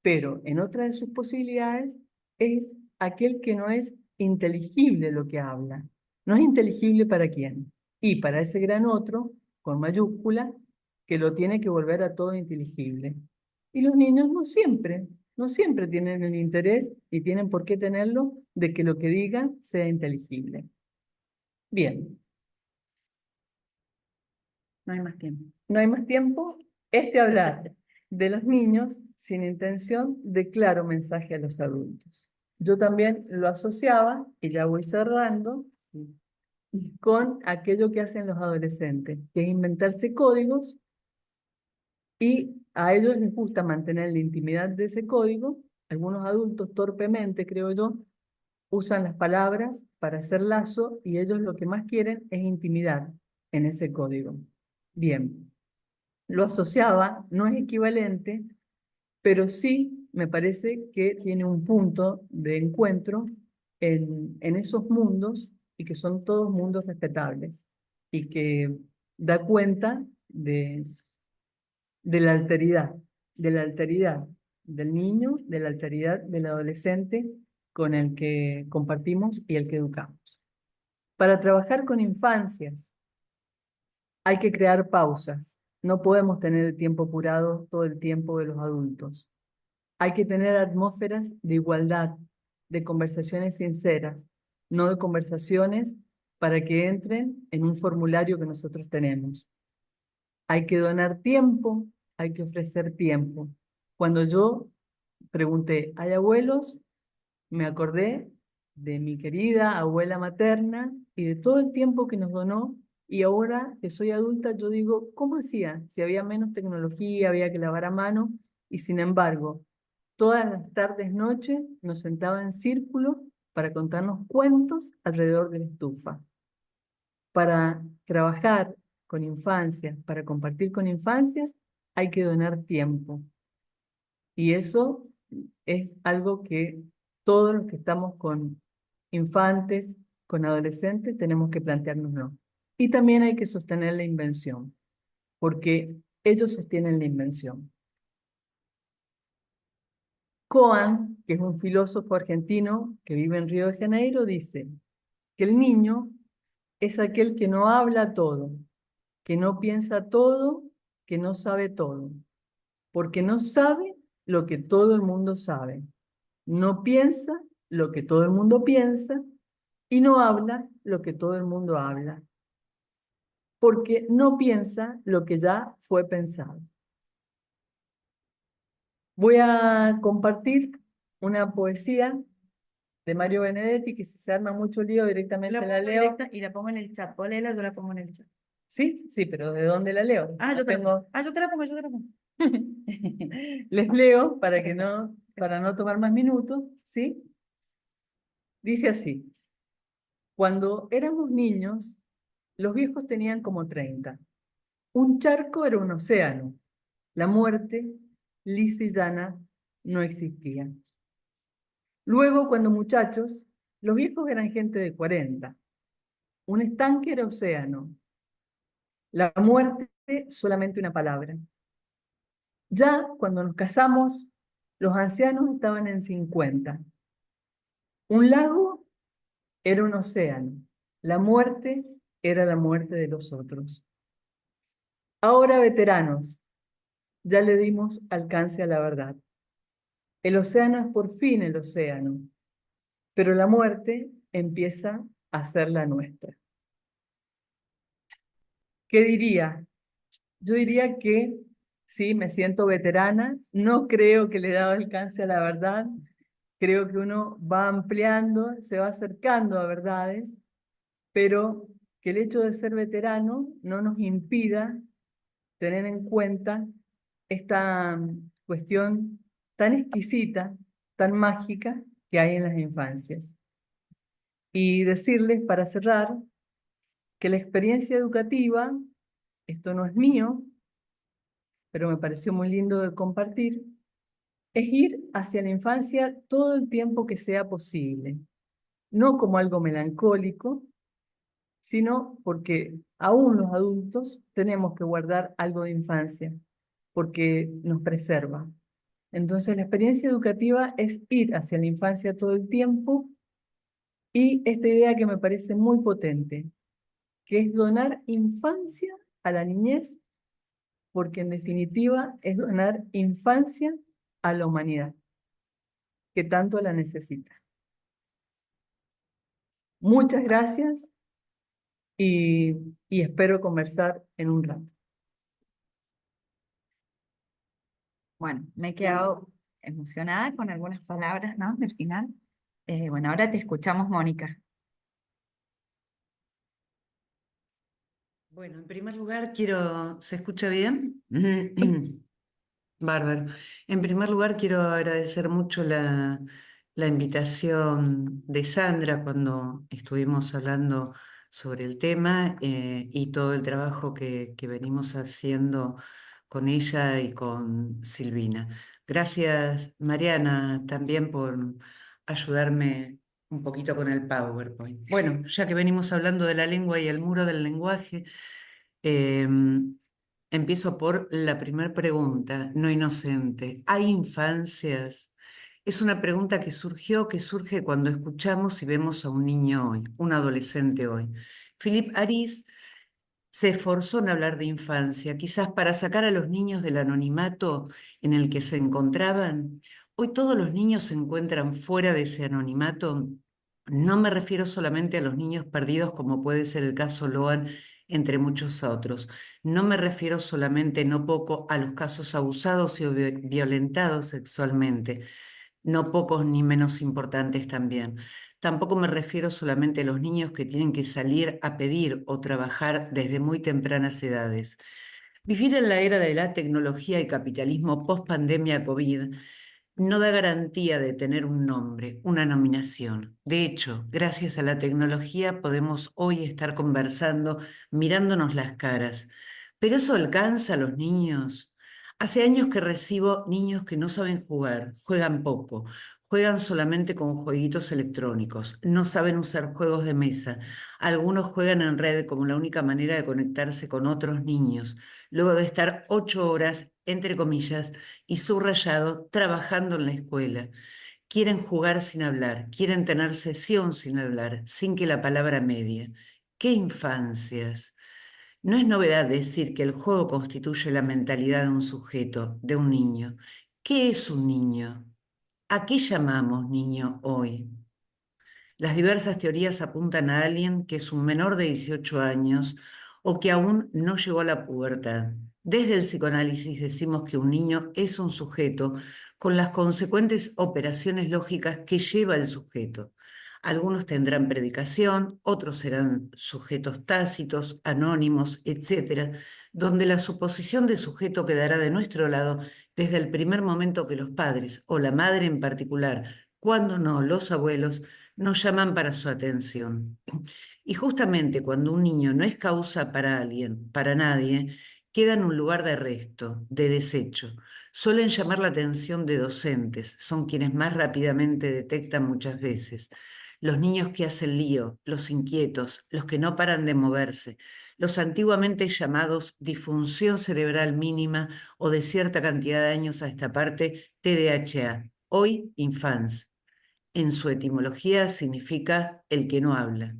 pero en otra de sus posibilidades es aquel que no es inteligible lo que habla. No es inteligible para quién. Y para ese gran otro, con mayúscula, que lo tiene que volver a todo inteligible. Y los niños no siempre tienen el interés y tienen por qué tenerlo de que lo que digan sea inteligible. Bien, No hay más tiempo. no hay más tiempo. Hablar de los niños sin intención de claro mensaje a los adultos. Yo también lo asociaba, y ya voy cerrando, con aquello que hacen los adolescentes, que es inventarse códigos, y a ellos les gusta mantener la intimidad de ese código. Algunos adultos torpemente, creo yo, usan las palabras para hacer lazo, y ellos lo que más quieren es intimidad en ese código. Bien, lo asociaba, no es equivalente, pero sí me parece que tiene un punto de encuentro en esos mundos, y que son todos mundos respetables y que da cuenta de la alteridad, de la alteridad del niño, de la alteridad del adolescente con el que compartimos y el que educamos. Para trabajar con infancias hay que crear pausas. No podemos tener el tiempo apurado todo el tiempo de los adultos. Hay que tener atmósferas de igualdad, de conversaciones sinceras, no de conversaciones para que entren en un formulario que nosotros tenemos. Hay que donar tiempo, hay que ofrecer tiempo. Cuando yo pregunté, ¿hay abuelos? Me acordé de mi querida abuela materna y de todo el tiempo que nos donó. Y ahora que soy adulta, yo digo, ¿cómo hacía? Si había menos tecnología, había que lavar a mano, y sin embargo, todas las tardes, noches, nos sentaba en círculo para contarnos cuentos alrededor de la estufa. Para trabajar con infancias, para compartir con infancias, hay que donar tiempo. Y eso es algo que todos los que estamos con infantes, con adolescentes, tenemos que planteárnoslo. Y también hay que sostener la invención, porque ellos sostienen la invención. Coan, que es un filósofo argentino que vive en Río de Janeiro, dice que el niño es aquel que no habla todo, que no piensa todo, que no sabe todo, porque no sabe lo que todo el mundo sabe, no piensa lo que todo el mundo piensa y no habla lo que todo el mundo habla, porque no piensa lo que ya fue pensado. Voy a compartir una poesía de Mario Benedetti, que si se arma mucho lío directamente la leo. Y la pongo en el chat. Vos léela, yo la pongo en el chat. Sí, sí, pero ¿de dónde la leo? Ah, No yo te la tengo... pongo. Ah, yo te la pongo, yo te la pongo. Les leo para no tomar más minutos, ¿sí? Dice así: cuando éramos niños, los viejos tenían como 30. Un charco era un océano. La muerte, lisa y llana, no existía. Luego, cuando muchachos, los viejos eran gente de 40. Un estanque era océano. La muerte, solamente una palabra. Ya cuando nos casamos, los ancianos estaban en 50. Un lago era un océano. La muerte era la muerte de los otros. Ahora, veteranos, ya le dimos alcance a la verdad. El océano es por fin el océano, pero la muerte empieza a ser la nuestra. ¿Qué diría? Yo diría que sí, me siento veterana, no creo que le he dado alcance a la verdad, creo que uno va ampliando, se va acercando a verdades, pero que el hecho de ser veterano no nos impida tener en cuenta esta cuestión tan exquisita, tan mágica que hay en las infancias. Y decirles para cerrar que la experiencia educativa, esto no es mío, pero me pareció muy lindo de compartir, es ir hacia la infancia todo el tiempo que sea posible, no como algo melancólico, sino porque aún los adultos tenemos que guardar algo de infancia, porque nos preserva. Entonces la experiencia educativa es ir hacia la infancia todo el tiempo y esta idea que me parece muy potente, que es donar infancia a la niñez, porque en definitiva es donar infancia a la humanidad, que tanto la necesita. Muchas gracias y espero conversar en un rato. Bueno, me he quedado emocionada con algunas palabras, ¿no? Del final. Bueno, ahora te escuchamos, Mónica. Bueno, en primer lugar quiero, ¿se escucha bien? Bárbaro. En primer lugar quiero agradecer mucho la invitación de Sandra cuando estuvimos hablando sobre el tema y todo el trabajo que venimos haciendo con ella y con Silvina. Gracias, Mariana, también por ayudarme un poquito con el PowerPoint. Bueno, ya que venimos hablando de la lengua y el muro del lenguaje, eh, empiezo por la primera pregunta, no inocente. ¿Hay infancias? Es una pregunta que surgió, que surge cuando escuchamos y vemos a un niño hoy, un adolescente hoy. Philippe Aris se esforzó en hablar de infancia, quizás para sacar a los niños del anonimato en el que se encontraban. Hoy todos los niños se encuentran fuera de ese anonimato. No me refiero solamente a los niños perdidos, como puede ser el caso Loan, entre muchos otros. No me refiero solamente, no poco, a los casos abusados y violentados sexualmente, no pocos ni menos importantes también. Tampoco me refiero solamente a los niños que tienen que salir a pedir o trabajar desde muy tempranas edades. Vivir en la era de la tecnología y capitalismo post pandemia COVID no da garantía de tener un nombre, una nominación. De hecho, gracias a la tecnología podemos hoy estar conversando, mirándonos las caras. ¿Pero eso alcanza a los niños? Hace años que recibo niños que no saben jugar, juegan poco, juegan solamente con jueguitos electrónicos, no saben usar juegos de mesa. Algunos juegan en red como la única manera de conectarse con otros niños, luego de estar 8 horas, entre comillas, y subrayado, trabajando en la escuela. Quieren jugar sin hablar, quieren tener sesión sin hablar, sin que la palabra medie. ¡Qué infancias! No es novedad decir que el juego constituye la mentalidad de un sujeto, de un niño. ¿Qué es un niño? ¿A qué llamamos niño hoy? Las diversas teorías apuntan a alguien que es un menor de 18 años o que aún no llegó a la pubertad. Desde el psicoanálisis decimos que un niño es un sujeto con las consecuentes operaciones lógicas que lleva el sujeto. Algunos tendrán predicación, otros serán sujetos tácitos, anónimos, etcétera, donde la suposición de sujeto quedará de nuestro lado desde el primer momento que los padres, o la madre en particular, cuando no los abuelos, nos llaman para su atención. Y justamente cuando un niño no es causa para alguien, para nadie, queda en un lugar de resto, de desecho. Suelen llamar la atención de docentes, son quienes más rápidamente detectan muchas veces. Los niños que hacen lío, los inquietos, los que no paran de moverse, los antiguamente llamados disfunción cerebral mínima o de cierta cantidad de años a esta parte, TDAH, hoy infants. En su etimología significa el que no habla.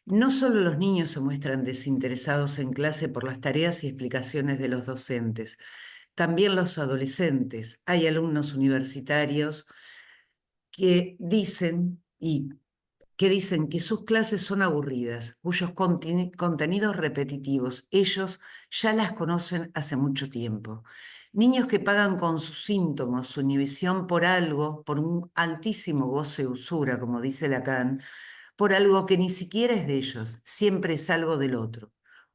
No solo los niños se muestran desinteresados en clase por las tareas y explicaciones de los docentes, también los adolescentes. Hay alumnos universitarios que dicen que sus clases son aburridas, cuyos contenidos repetitivos ellos ya las conocen hace mucho tiempo. Niños que pagan con sus síntomas su inhibición por algo, por un altísimo goce de usura, como dice Lacan, por algo que ni siquiera es de ellos, siempre es algo del otro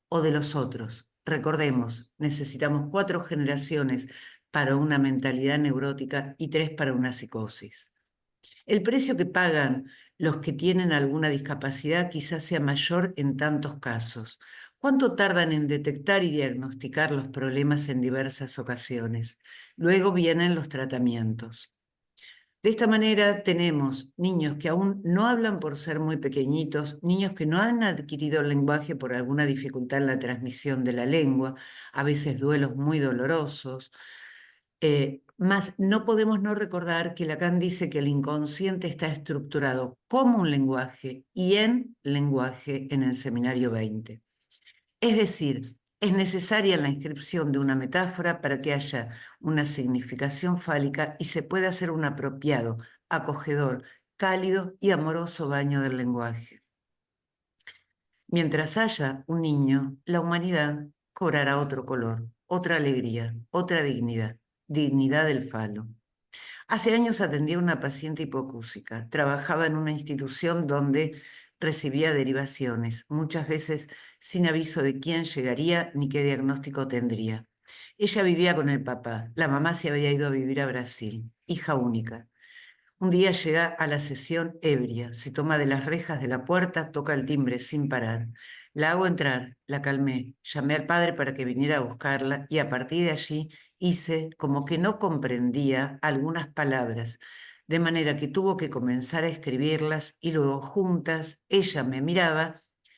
o de los otros. Recordemos, necesitamos 4 generaciones para una mentalidad neurótica y 3 para una psicosis. El precio que pagan los que tienen alguna discapacidad quizás sea mayor en tantos casos. ¿Cuánto tardan en detectar y diagnosticar los problemas en diversas ocasiones? Luego vienen los tratamientos. De esta manera tenemos niños que aún no hablan por ser muy pequeñitos, niños que no han adquirido el lenguaje por alguna dificultad en la transmisión de la lengua, a veces duelos muy dolorosos. Más no podemos no recordar que Lacan dice que el inconsciente está estructurado como un lenguaje y en lenguaje en el seminario 20. Es decir, es necesaria la inscripción de una metáfora para que haya una significación fálica y se pueda hacer un apropiado, acogedor, cálido y amoroso baño del lenguaje. Mientras haya un niño, la humanidad cobrará otro color, otra alegría, otra dignidad, dignidad del falo. Hace años atendía a una paciente hipoacúsica. Trabajaba en una institución donde recibía derivaciones, muchas veces sin aviso de quién llegaría ni qué diagnóstico tendría. Ella vivía con el papá. La mamá se había ido a vivir a Brasil, hija única. Un día llega a la sesión ebria, se toma de las rejas de la puerta, toca el timbre sin parar. La hago entrar, la calmé, llamé al padre para que viniera a buscarla y a partir de allí hice como que no comprendía algunas palabras, de manera que tuvo que comenzar a escribirlas y luego juntas ella me miraba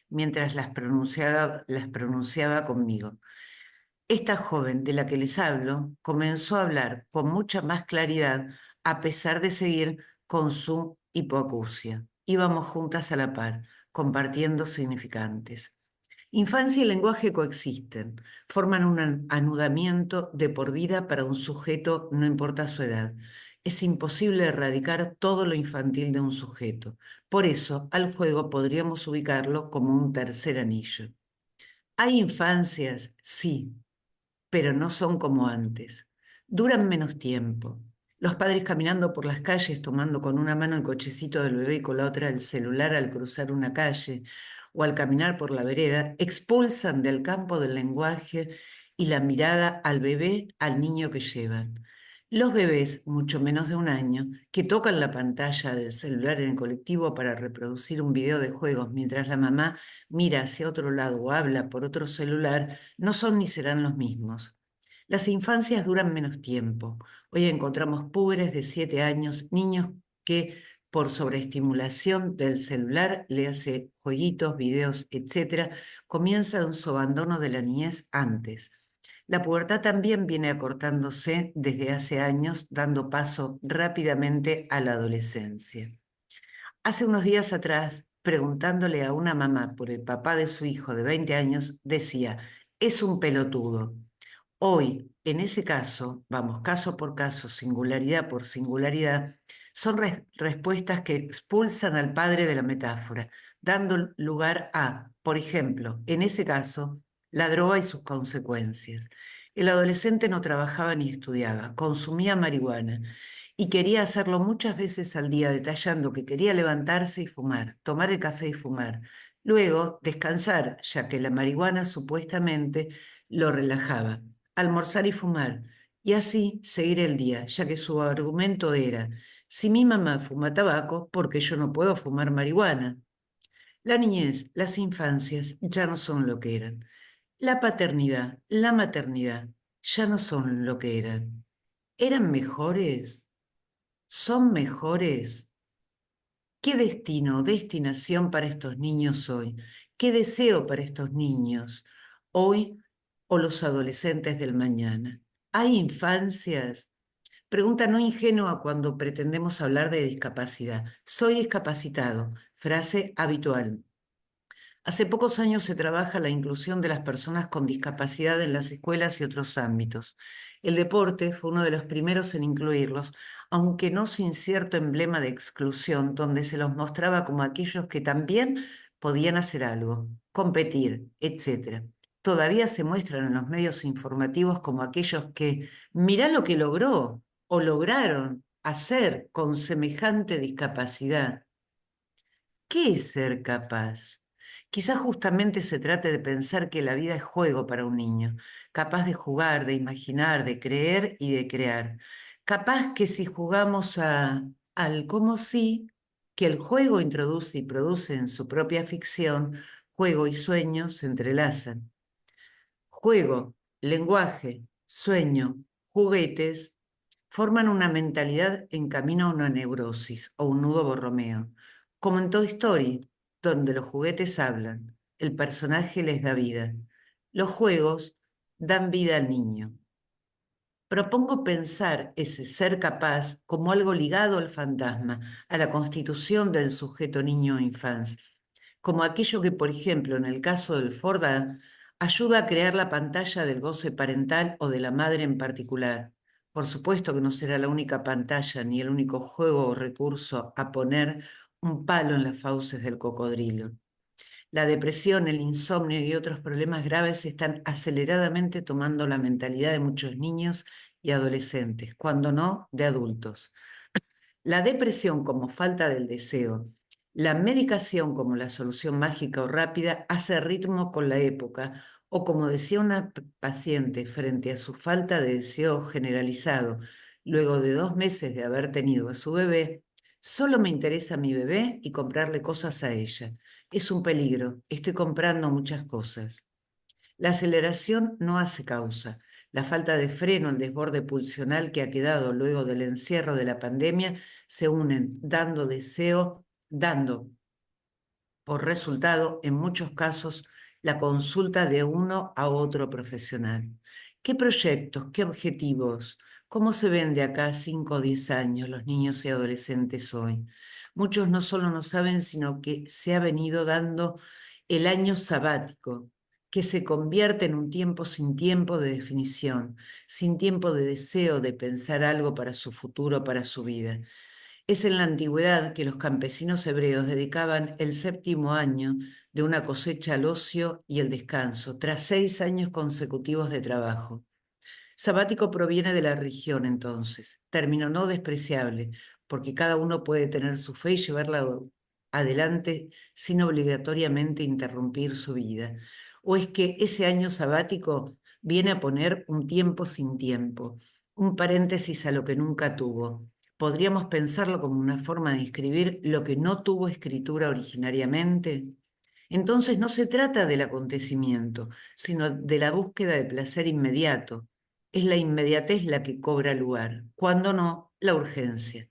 mientras las pronunciaba conmigo. Esta joven de la que les hablo comenzó a hablar con mucha más claridad a pesar de seguir con su hipoacusia. Íbamos juntas a la par, compartiendo significantes. Infancia y lenguaje coexisten, forman un anudamiento de por vida para un sujeto, no importa su edad. Es imposible erradicar todo lo infantil de un sujeto. Por eso, al juego podríamos ubicarlo como un tercer anillo. ¿Hay infancias? Sí, pero no son como antes. Duran menos tiempo. Los padres caminando por las calles, tomando con una mano el cochecito del bebé y con la otra el celular al cruzar una calle o al caminar por la vereda, expulsan del campo del lenguaje y la mirada al bebé, al niño que llevan. Los bebés, mucho menos de un año, que tocan la pantalla del celular en el colectivo para reproducir un video de juegos mientras la mamá mira hacia otro lado o habla por otro celular, no son ni serán los mismos. Las infancias duran menos tiempo. Hoy encontramos púberes de 7 años, niños que por sobreestimulación del celular, le hace jueguitos, videos, etcétera, comienzan su abandono de la niñez antes. La pubertad también viene acortándose desde hace años, dando paso rápidamente a la adolescencia. Hace unos días atrás preguntándole a una mamá por el papá de su hijo de 20 años, decía, es un pelotudo. Hoy, en ese caso, vamos caso por caso, singularidad por singularidad, son respuestas que expulsan al padre de la metáfora, dando lugar a, por ejemplo, en ese caso, la droga y sus consecuencias. El adolescente no trabajaba ni estudiaba, consumía marihuana y quería hacerlo muchas veces al día, detallando que quería levantarse y fumar, tomar el café y fumar. Luego, descansar, ya que la marihuana supuestamente lo relajaba, almorzar y fumar, y así seguir el día, ya que su argumento era, si mi mamá fuma tabaco, ¿por qué yo no puedo fumar marihuana? La niñez, las infancias ya no son lo que eran. La paternidad, la maternidad ya no son lo que eran. ¿Eran mejores? ¿Son mejores? ¿Qué destino o destinación para estos niños hoy? ¿Qué deseo para estos niños hoy o los adolescentes del mañana? ¿Hay infancias? Pregunta no ingenua cuando pretendemos hablar de discapacidad. Soy discapacitado, frase habitual. Hace pocos años se trabaja la inclusión de las personas con discapacidad en las escuelas y otros ámbitos. El deporte fue uno de los primeros en incluirlos, aunque no sin cierto emblema de exclusión, donde se los mostraba como aquellos que también podían hacer algo, competir, etc. Todavía se muestran en los medios informativos como aquellos que, mirá lo que logró o lograron hacer con semejante discapacidad. ¿Qué es ser capaz? Quizás justamente se trate de pensar que la vida es juego para un niño, capaz de jugar, de imaginar, de creer y de crear. Capaz que si jugamos al como si, que el juego introduce y produce en su propia ficción, juego y sueño se entrelazan. Juego, lenguaje, sueño, juguetes forman una mentalidad en camino a una neurosis o un nudo borromeo, como en Toy Story, donde los juguetes hablan, el personaje les da vida, los juegos dan vida al niño. Propongo pensar ese ser capaz como algo ligado al fantasma, a la constitución del sujeto niño o infancia, como aquello que, por ejemplo, en el caso del Forda, ayuda a crear la pantalla del goce parental o de la madre en particular. Por supuesto que no será la única pantalla ni el único juego o recurso a poner un palo en las fauces del cocodrilo. La depresión, el insomnio y otros problemas graves están aceleradamente tomando la mentalidad de muchos niños y adolescentes, cuando no de adultos. La depresión como falta del deseo, la medicación como la solución mágica o rápida hace ritmo con la época, o como decía una paciente frente a su falta de deseo generalizado, luego de 2 meses de haber tenido a su bebé, solo me interesa mi bebé y comprarle cosas a ella. Es un peligro, estoy comprando muchas cosas. La aceleración no hace causa. La falta de freno, el desborde pulsional que ha quedado luego del encierro de la pandemia, se unen dando por resultado, en muchos casos, la consulta de uno a otro profesional. ¿Qué proyectos, qué objetivos? ¿Cómo se ven de acá a 5 o 10 años los niños y adolescentes hoy? Muchos no solo no saben, sino que se ha venido dando el año sabático, que se convierte en un tiempo sin tiempo de definición, sin tiempo de deseo de pensar algo para su futuro, para su vida. Es en la antigüedad que los campesinos hebreos dedicaban el 7º año de una cosecha al ocio y el descanso, tras 6 años consecutivos de trabajo. Sabático proviene de la religión, entonces, término no despreciable, porque cada uno puede tener su fe y llevarla adelante sin obligatoriamente interrumpir su vida. ¿O es que ese año sabático viene a poner un tiempo sin tiempo, un paréntesis a lo que nunca tuvo? ¿Podríamos pensarlo como una forma de escribir lo que no tuvo escritura originariamente? Entonces no se trata del acontecimiento, sino de la búsqueda de placer inmediato. Es la inmediatez la que cobra lugar, cuando no, la urgencia.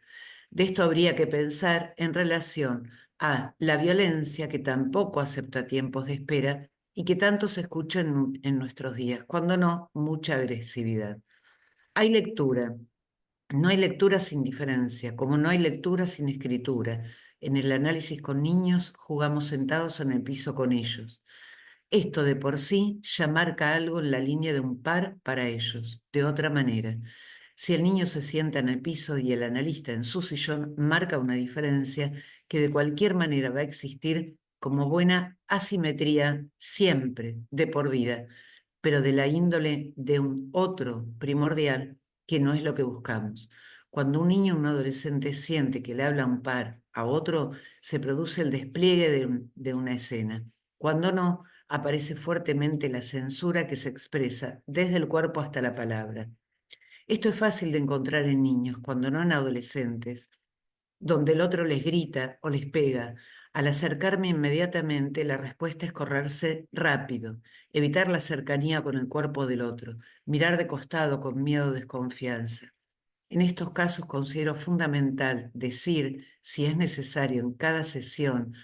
De esto habría que pensar en relación a la violencia, que tampoco acepta tiempos de espera y que tanto se escucha en nuestros días, cuando no, mucha agresividad. Hay lectura, No hay lectura sin diferencia, como no hay lectura sin escritura. En el análisis con niños jugamos sentados en el piso con ellos. Esto de por sí ya marca algo en la línea de un par para ellos. De otra manera, si el niño se sienta en el piso y el analista en su sillón, marca una diferencia que de cualquier manera va a existir como buena asimetría siempre, de por vida, pero de la índole de un otro primordial que no es lo que buscamos. Cuando un niño o un adolescente siente que le habla un par a otro, se produce el despliegue de una escena. Cuando no, aparece fuertemente la censura que se expresa desde el cuerpo hasta la palabra. Esto es fácil de encontrar en niños, cuando no en adolescentes, donde el otro les grita o les pega. Al acercarme inmediatamente, la respuesta es correrse rápido, evitar la cercanía con el cuerpo del otro, mirar de costado con miedo o desconfianza. En estos casos considero fundamental decir, si es necesario en cada sesión,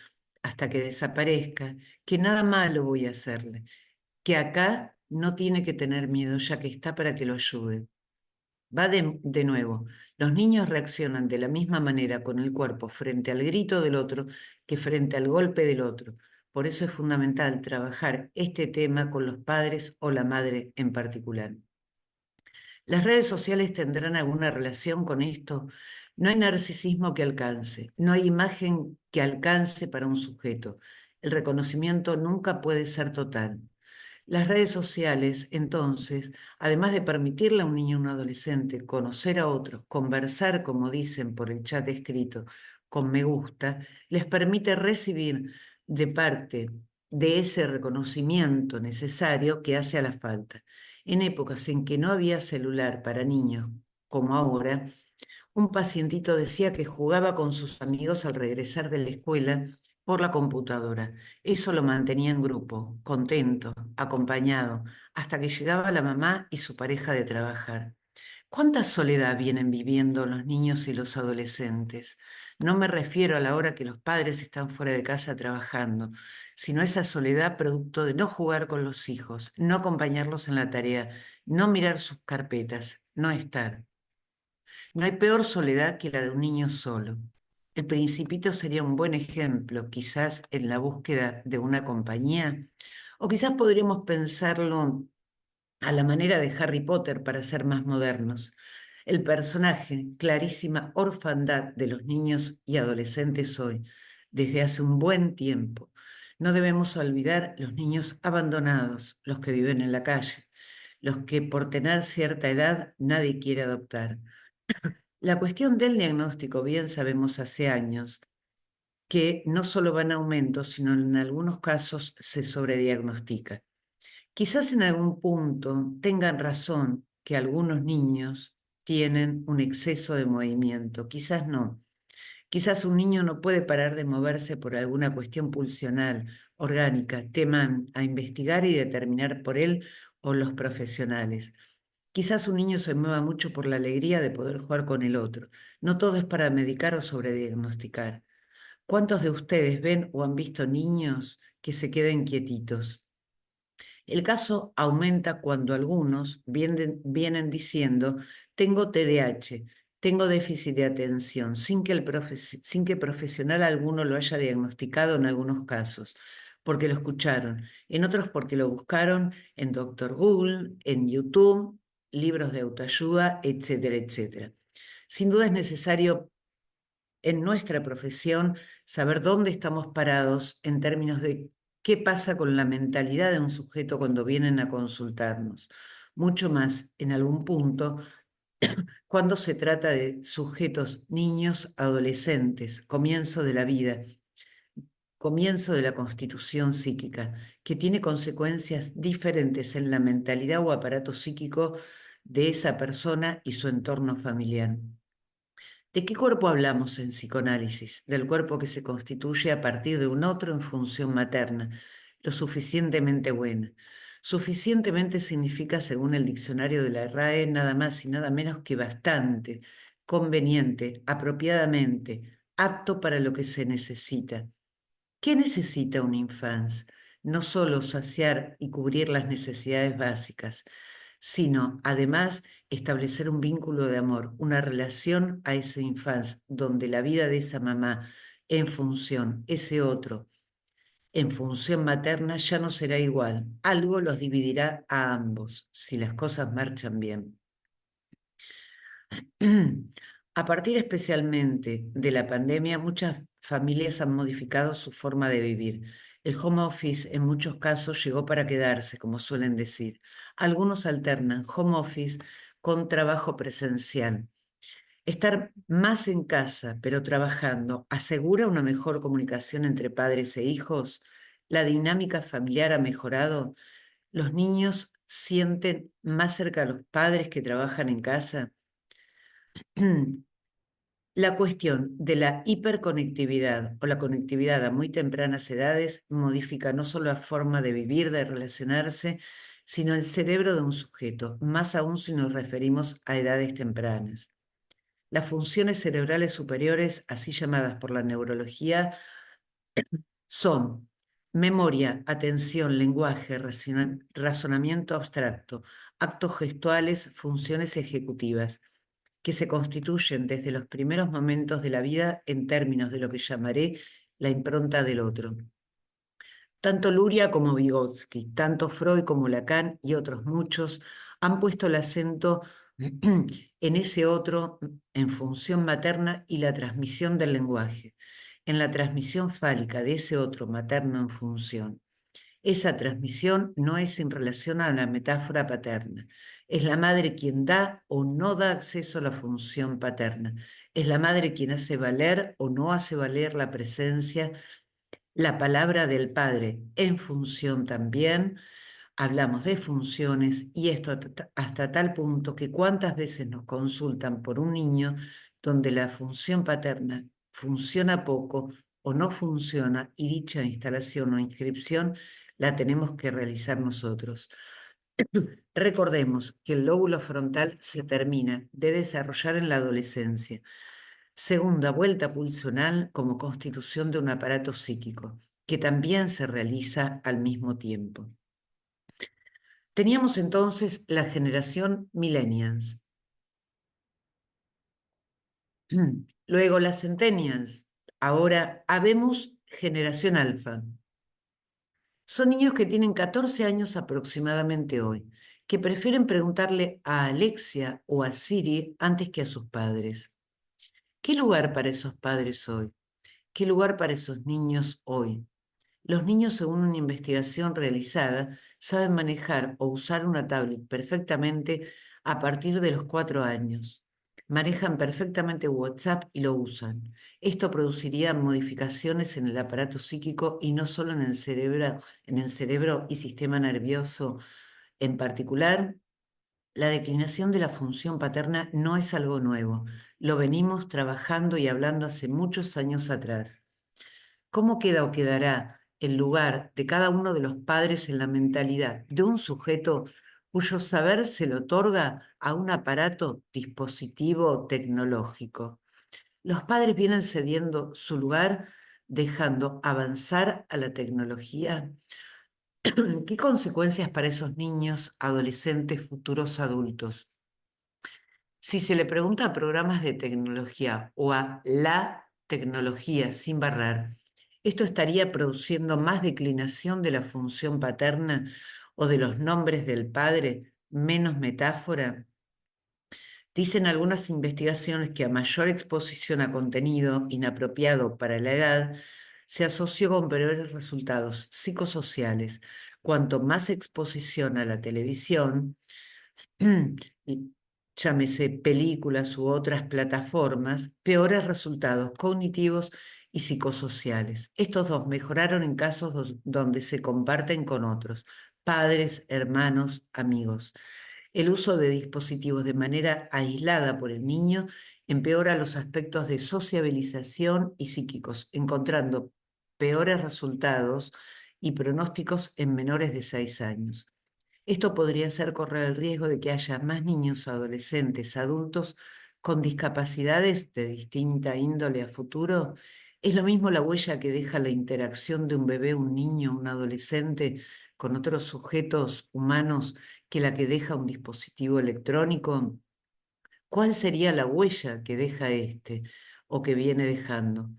hasta que desaparezca, que nada malo voy a hacerle, que acá no tiene que tener miedo, ya que está para que lo ayude. Va de nuevo, los niños reaccionan de la misma manera con el cuerpo frente al grito del otro que frente al golpe del otro. Por eso es fundamental trabajar este tema con los padres o la madre en particular. ¿Las redes sociales tendrán alguna relación con esto? No hay narcisismo que alcance, no hay imagen que alcance para un sujeto. El reconocimiento nunca puede ser total. Las redes sociales, entonces, además de permitirle a un niño o un adolescente conocer a otros, conversar, como dicen por el chat escrito, con me gusta, les permite recibir de parte de ese reconocimiento necesario que hace a la falta. En épocas en que no había celular para niños, como ahora, un pacientito decía que jugaba con sus amigos al regresar de la escuela por la computadora. Eso lo mantenía en grupo, contento, acompañado, hasta que llegaba la mamá y su pareja de trabajar. ¿Cuánta soledad vienen viviendo los niños y los adolescentes? No me refiero a la hora que los padres están fuera de casa trabajando, sino a esa soledad producto de no jugar con los hijos, no acompañarlos en la tarea, no mirar sus carpetas, no estar. No hay peor soledad que la de un niño solo. El Principito sería un buen ejemplo, quizás en la búsqueda de una compañía, o quizás podríamos pensarlo a la manera de Harry Potter para ser más modernos. El personaje, clarísima orfandad de los niños y adolescentes hoy, desde hace un buen tiempo. No debemos olvidar los niños abandonados, los que viven en la calle, los que por tener cierta edad nadie quiere adoptar. La cuestión del diagnóstico, bien sabemos hace años, que no solo va en aumento, sino en algunos casos se sobrediagnostica. Quizás en algún punto tengan razón que algunos niños tienen un exceso de movimiento, quizás no. Quizás un niño no puede parar de moverse por alguna cuestión pulsional, orgánica, teman a investigar y determinar por él o los profesionales. Quizás un niño se mueva mucho por la alegría de poder jugar con el otro. No todo es para medicar o sobrediagnosticar. ¿Cuántos de ustedes ven o han visto niños que se queden quietitos? El caso aumenta cuando algunos vienen diciendo, tengo TDAH, tengo déficit de atención, sin que profesional alguno lo haya diagnosticado en algunos casos, porque lo escucharon, en otros porque lo buscaron en Doctor Google, en YouTube, libros de autoayuda, etcétera, etcétera. Sin duda es necesario en nuestra profesión saber dónde estamos parados en términos de qué pasa con la mentalidad de un sujeto cuando vienen a consultarnos. Mucho más en algún punto cuando se trata de sujetos, niños, adolescentes, comienzo de la vida, comienzo de la constitución psíquica, que tiene consecuencias diferentes en la mentalidad o aparato psíquico de esa persona y su entorno familiar. ¿De qué cuerpo hablamos en psicoanálisis? Del cuerpo que se constituye a partir de un otro en función materna, lo suficientemente buena. Suficientemente significa, según el diccionario de la RAE, nada más y nada menos que bastante, conveniente, apropiadamente, apto para lo que se necesita. ¿Qué necesita una infancia? No solo saciar y cubrir las necesidades básicas, sino además establecer un vínculo de amor, una relación a esa infancia, donde la vida de esa mamá en función, ese otro, en función materna, ya no será igual. Algo los dividirá a ambos, si las cosas marchan bien. A partir especialmente de la pandemia, muchas familias han modificado su forma de vivir. El home office en muchos casos llegó para quedarse, como suelen decir. Algunos alternan home office con trabajo presencial. Estar más en casa, pero trabajando, ¿asegura una mejor comunicación entre padres e hijos? ¿La dinámica familiar ha mejorado? ¿Los niños sienten más cerca a los padres que trabajan en casa? La cuestión de la hiperconectividad o la conectividad a muy tempranas edades modifica no solo la forma de vivir, de relacionarse, sino el cerebro de un sujeto, más aún si nos referimos a edades tempranas. Las funciones cerebrales superiores, así llamadas por la neurología, son memoria, atención, lenguaje, razonamiento abstracto, actos gestuales, funciones ejecutivas, que se constituyen desde los primeros momentos de la vida en términos de lo que llamaré la impronta del otro. Tanto Luria como Vygotsky, tanto Freud como Lacan y otros muchos han puesto el acento en ese otro en función materna y la transmisión del lenguaje, en la transmisión fálica de ese otro materno en función. Esa transmisión no es en relación a la metáfora paterna. Es la madre quien da o no da acceso a la función paterna. Es la madre quien hace valer o no hace valer la presencia, la palabra del padre en función también. Hablamos de funciones y esto hasta tal punto que cuántas veces nos consultan por un niño donde la función paterna funciona poco o no funciona y dicha instalación o inscripción la tenemos que realizar nosotros. Recordemos que el lóbulo frontal se termina de desarrollar en la adolescencia. Segunda vuelta pulsional como constitución de un aparato psíquico, que también se realiza al mismo tiempo. Teníamos entonces la generación millennials. Luego las centennials. Ahora habemos generación alfa. Son niños que tienen 14 años aproximadamente hoy, que prefieren preguntarle a Alexia o a Siri antes que a sus padres. ¿Qué lugar para esos padres hoy? ¿Qué lugar para esos niños hoy? Los niños, según una investigación realizada, saben manejar o usar una tablet perfectamente a partir de los 4 años. Manejan perfectamente WhatsApp y lo usan. Esto produciría modificaciones en el aparato psíquico y no solo en el cerebro y sistema nervioso en particular. La declinación de la función paterna no es algo nuevo. Lo venimos trabajando y hablando hace muchos años atrás. ¿Cómo queda o quedará el lugar de cada uno de los padres en la mentalidad de un sujeto cuyo saber se le otorga a un aparato dispositivo tecnológico? Los padres vienen cediendo su lugar, dejando avanzar a la tecnología. ¿Qué consecuencias para esos niños, adolescentes, futuros adultos? Si se le pregunta a programas de tecnología o a la tecnología sin barrar, ¿esto estaría produciendo más declinación de la función paterna o de los nombres del padre, menos metáfora? Dicen algunas investigaciones que a mayor exposición a contenido inapropiado para la edad, se asoció con peores resultados psicosociales. Cuanto más exposición a la televisión, llámese películas u otras plataformas, peores resultados cognitivos y psicosociales. Estos dos mejoraron en casos donde se comparten con otros, padres, hermanos, amigos. El uso de dispositivos de manera aislada por el niño empeora los aspectos de sociabilización y psíquicos, encontrando peores resultados y pronósticos en menores de 6 años. Esto podría hacer correr el riesgo de que haya más niños, adolescentes, adultos con discapacidades de distinta índole a futuro. ¿Es lo mismo la huella que deja la interacción de un bebé, un niño, un adolescente con otros sujetos humanos que la que deja un dispositivo electrónico? ¿Cuál sería la huella que deja este o que viene dejando?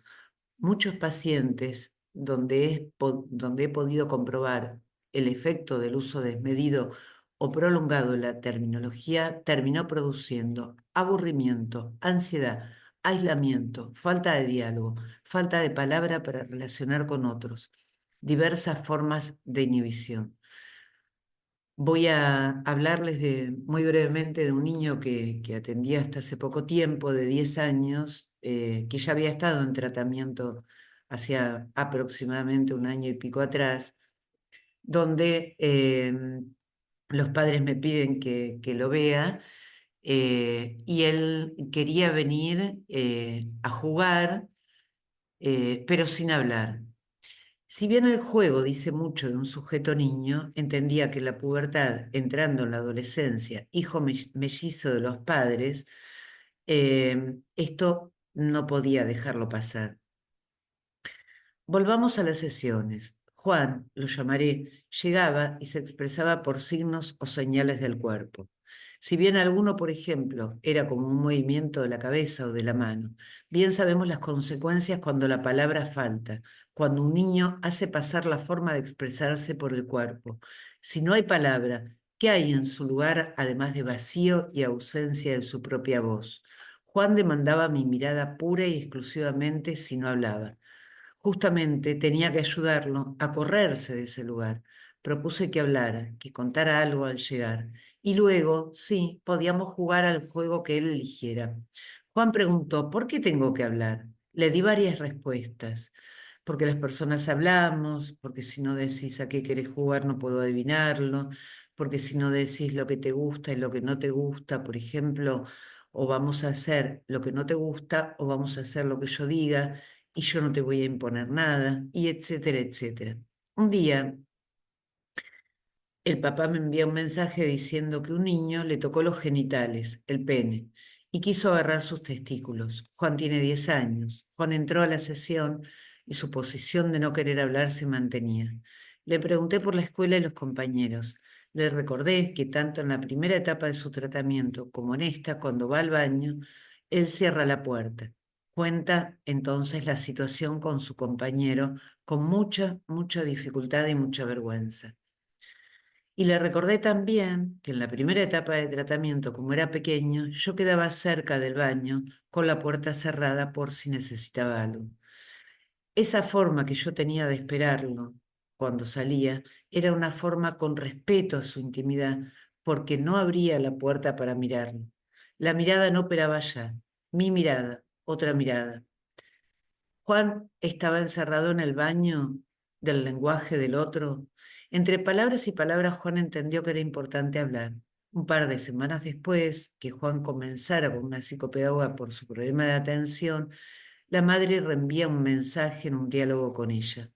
Muchos pacientes donde he podido comprobar el efecto del uso desmedido o prolongado de la terminología terminó produciendo aburrimiento, ansiedad, aislamiento, falta de diálogo, falta de palabra para relacionar con otros, diversas formas de inhibición. Voy a hablarles muy brevemente de un niño que atendí hasta hace poco tiempo, de 10 años, que ya había estado en tratamiento hacía aproximadamente un año y pico atrás, donde los padres me piden que lo vea, y él quería venir a jugar, pero sin hablar. Si bien el juego dice mucho de un sujeto niño, entendía que la pubertad, entrando en la adolescencia, hijo mellizo de los padres, esto no podía dejarlo pasar. Volvamos a las sesiones. Juan, lo llamaré, llegaba y se expresaba por signos o señales del cuerpo. Si bien alguno, por ejemplo, era como un movimiento de la cabeza o de la mano, bien sabemos las consecuencias cuando la palabra falta, cuando un niño hace pasar la forma de expresarse por el cuerpo. Si no hay palabra, ¿qué hay en su lugar además de vacío y ausencia de su propia voz? Juan demandaba mi mirada pura y exclusivamente si no hablaba. Justamente tenía que ayudarlo a correrse de ese lugar. Propuse que hablara, que contara algo al llegar. Y luego, sí, podíamos jugar al juego que él eligiera. Juan preguntó, ¿por qué tengo que hablar? Le di varias respuestas. Porque las personas hablamos, porque si no decís a qué querés jugar no puedo adivinarlo, porque si no decís lo que te gusta y lo que no te gusta, por ejemplo, o vamos a hacer lo que no te gusta o vamos a hacer lo que yo diga y yo no te voy a imponer nada, y etcétera, etcétera. Un día, el papá me envía un mensaje diciendo que un niño le tocó los genitales, el pene, y quiso agarrar sus testículos. Juan tiene 10 años. Juan entró a la sesión y su posición de no querer hablar se mantenía. Le pregunté por la escuela y los compañeros. Le recordé que tanto en la primera etapa de su tratamiento como en esta, cuando va al baño, él cierra la puerta. Cuenta entonces la situación con su compañero con mucha, mucha dificultad y mucha vergüenza. Y le recordé también que en la primera etapa de tratamiento, como era pequeño, yo quedaba cerca del baño con la puerta cerrada por si necesitaba algo. Esa forma que yo tenía de esperarlo cuando salía era una forma con respeto a su intimidad, porque no abría la puerta para mirarlo. La mirada no operaba ya. Mi mirada, otra mirada. Juan estaba encerrado en el baño del lenguaje del otro. Entre palabras y palabras, Juan entendió que era importante hablar. Un par de semanas después que Juan comenzara con una psicopedagoga por su problema de atención, la madre reenvía un mensaje en un diálogo con ella,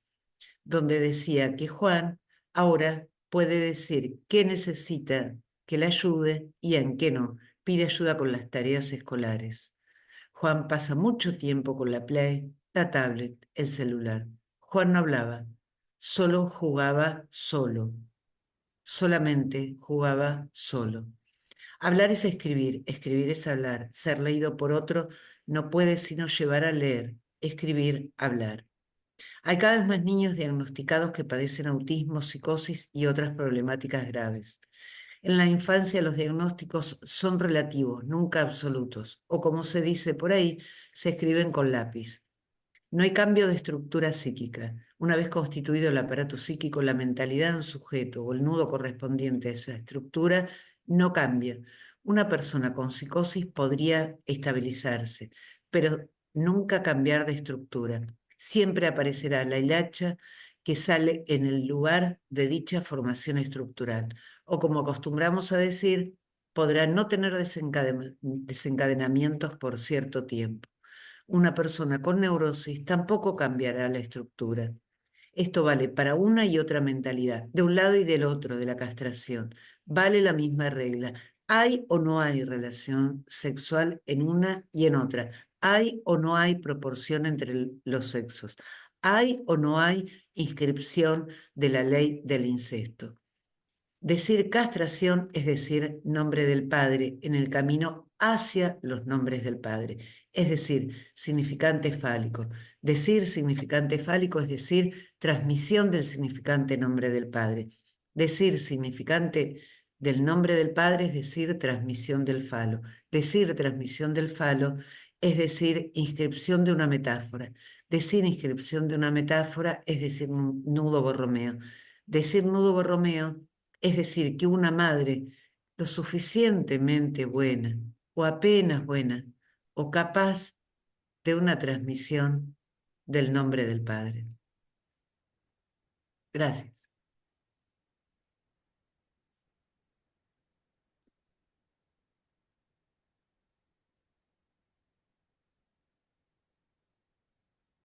donde decía que Juan ahora puede decir qué necesita que le ayude y en qué no. Pide ayuda con las tareas escolares. Juan pasa mucho tiempo con la Play, la tablet, el celular. Juan no hablaba, solo jugaba solo. Solamente jugaba solo. Hablar es escribir, escribir es hablar. Ser leído por otro no puede sino llevar a leer, escribir, hablar. Hay cada vez más niños diagnosticados que padecen autismo, psicosis y otras problemáticas graves. En la infancia los diagnósticos son relativos, nunca absolutos, o como se dice por ahí, se escriben con lápiz. No hay cambio de estructura psíquica. Una vez constituido el aparato psíquico, la mentalidad de un sujeto o el nudo correspondiente a esa estructura no cambia. Una persona con psicosis podría estabilizarse, pero nunca cambiar de estructura. Siempre aparecerá la hilacha que sale en el lugar de dicha formación estructural. O como acostumbramos a decir, podrá no tener desencadenamientos por cierto tiempo. Una persona con neurosis tampoco cambiará la estructura. Esto vale para una y otra mentalidad, de un lado y del otro de la castración. Vale la misma regla. ¿Hay o no hay relación sexual en una y en otra? ¿Hay o no hay proporción entre los sexos? ¿Hay o no hay inscripción de la ley del incesto? Decir castración es decir nombre del Padre en el camino hacia los nombres del Padre, es decir, significante fálico. Decir significante fálico es decir transmisión del significante nombre del Padre. Decir significante del nombre del Padre es decir transmisión del falo. Decir transmisión del falo es decir inscripción de una metáfora. Decir inscripción de una metáfora es decir nudo borromeo. Decir nudo borromeo es decir que una madre lo suficientemente buena o apenas buena o capaz de una transmisión del nombre del Padre. Gracias.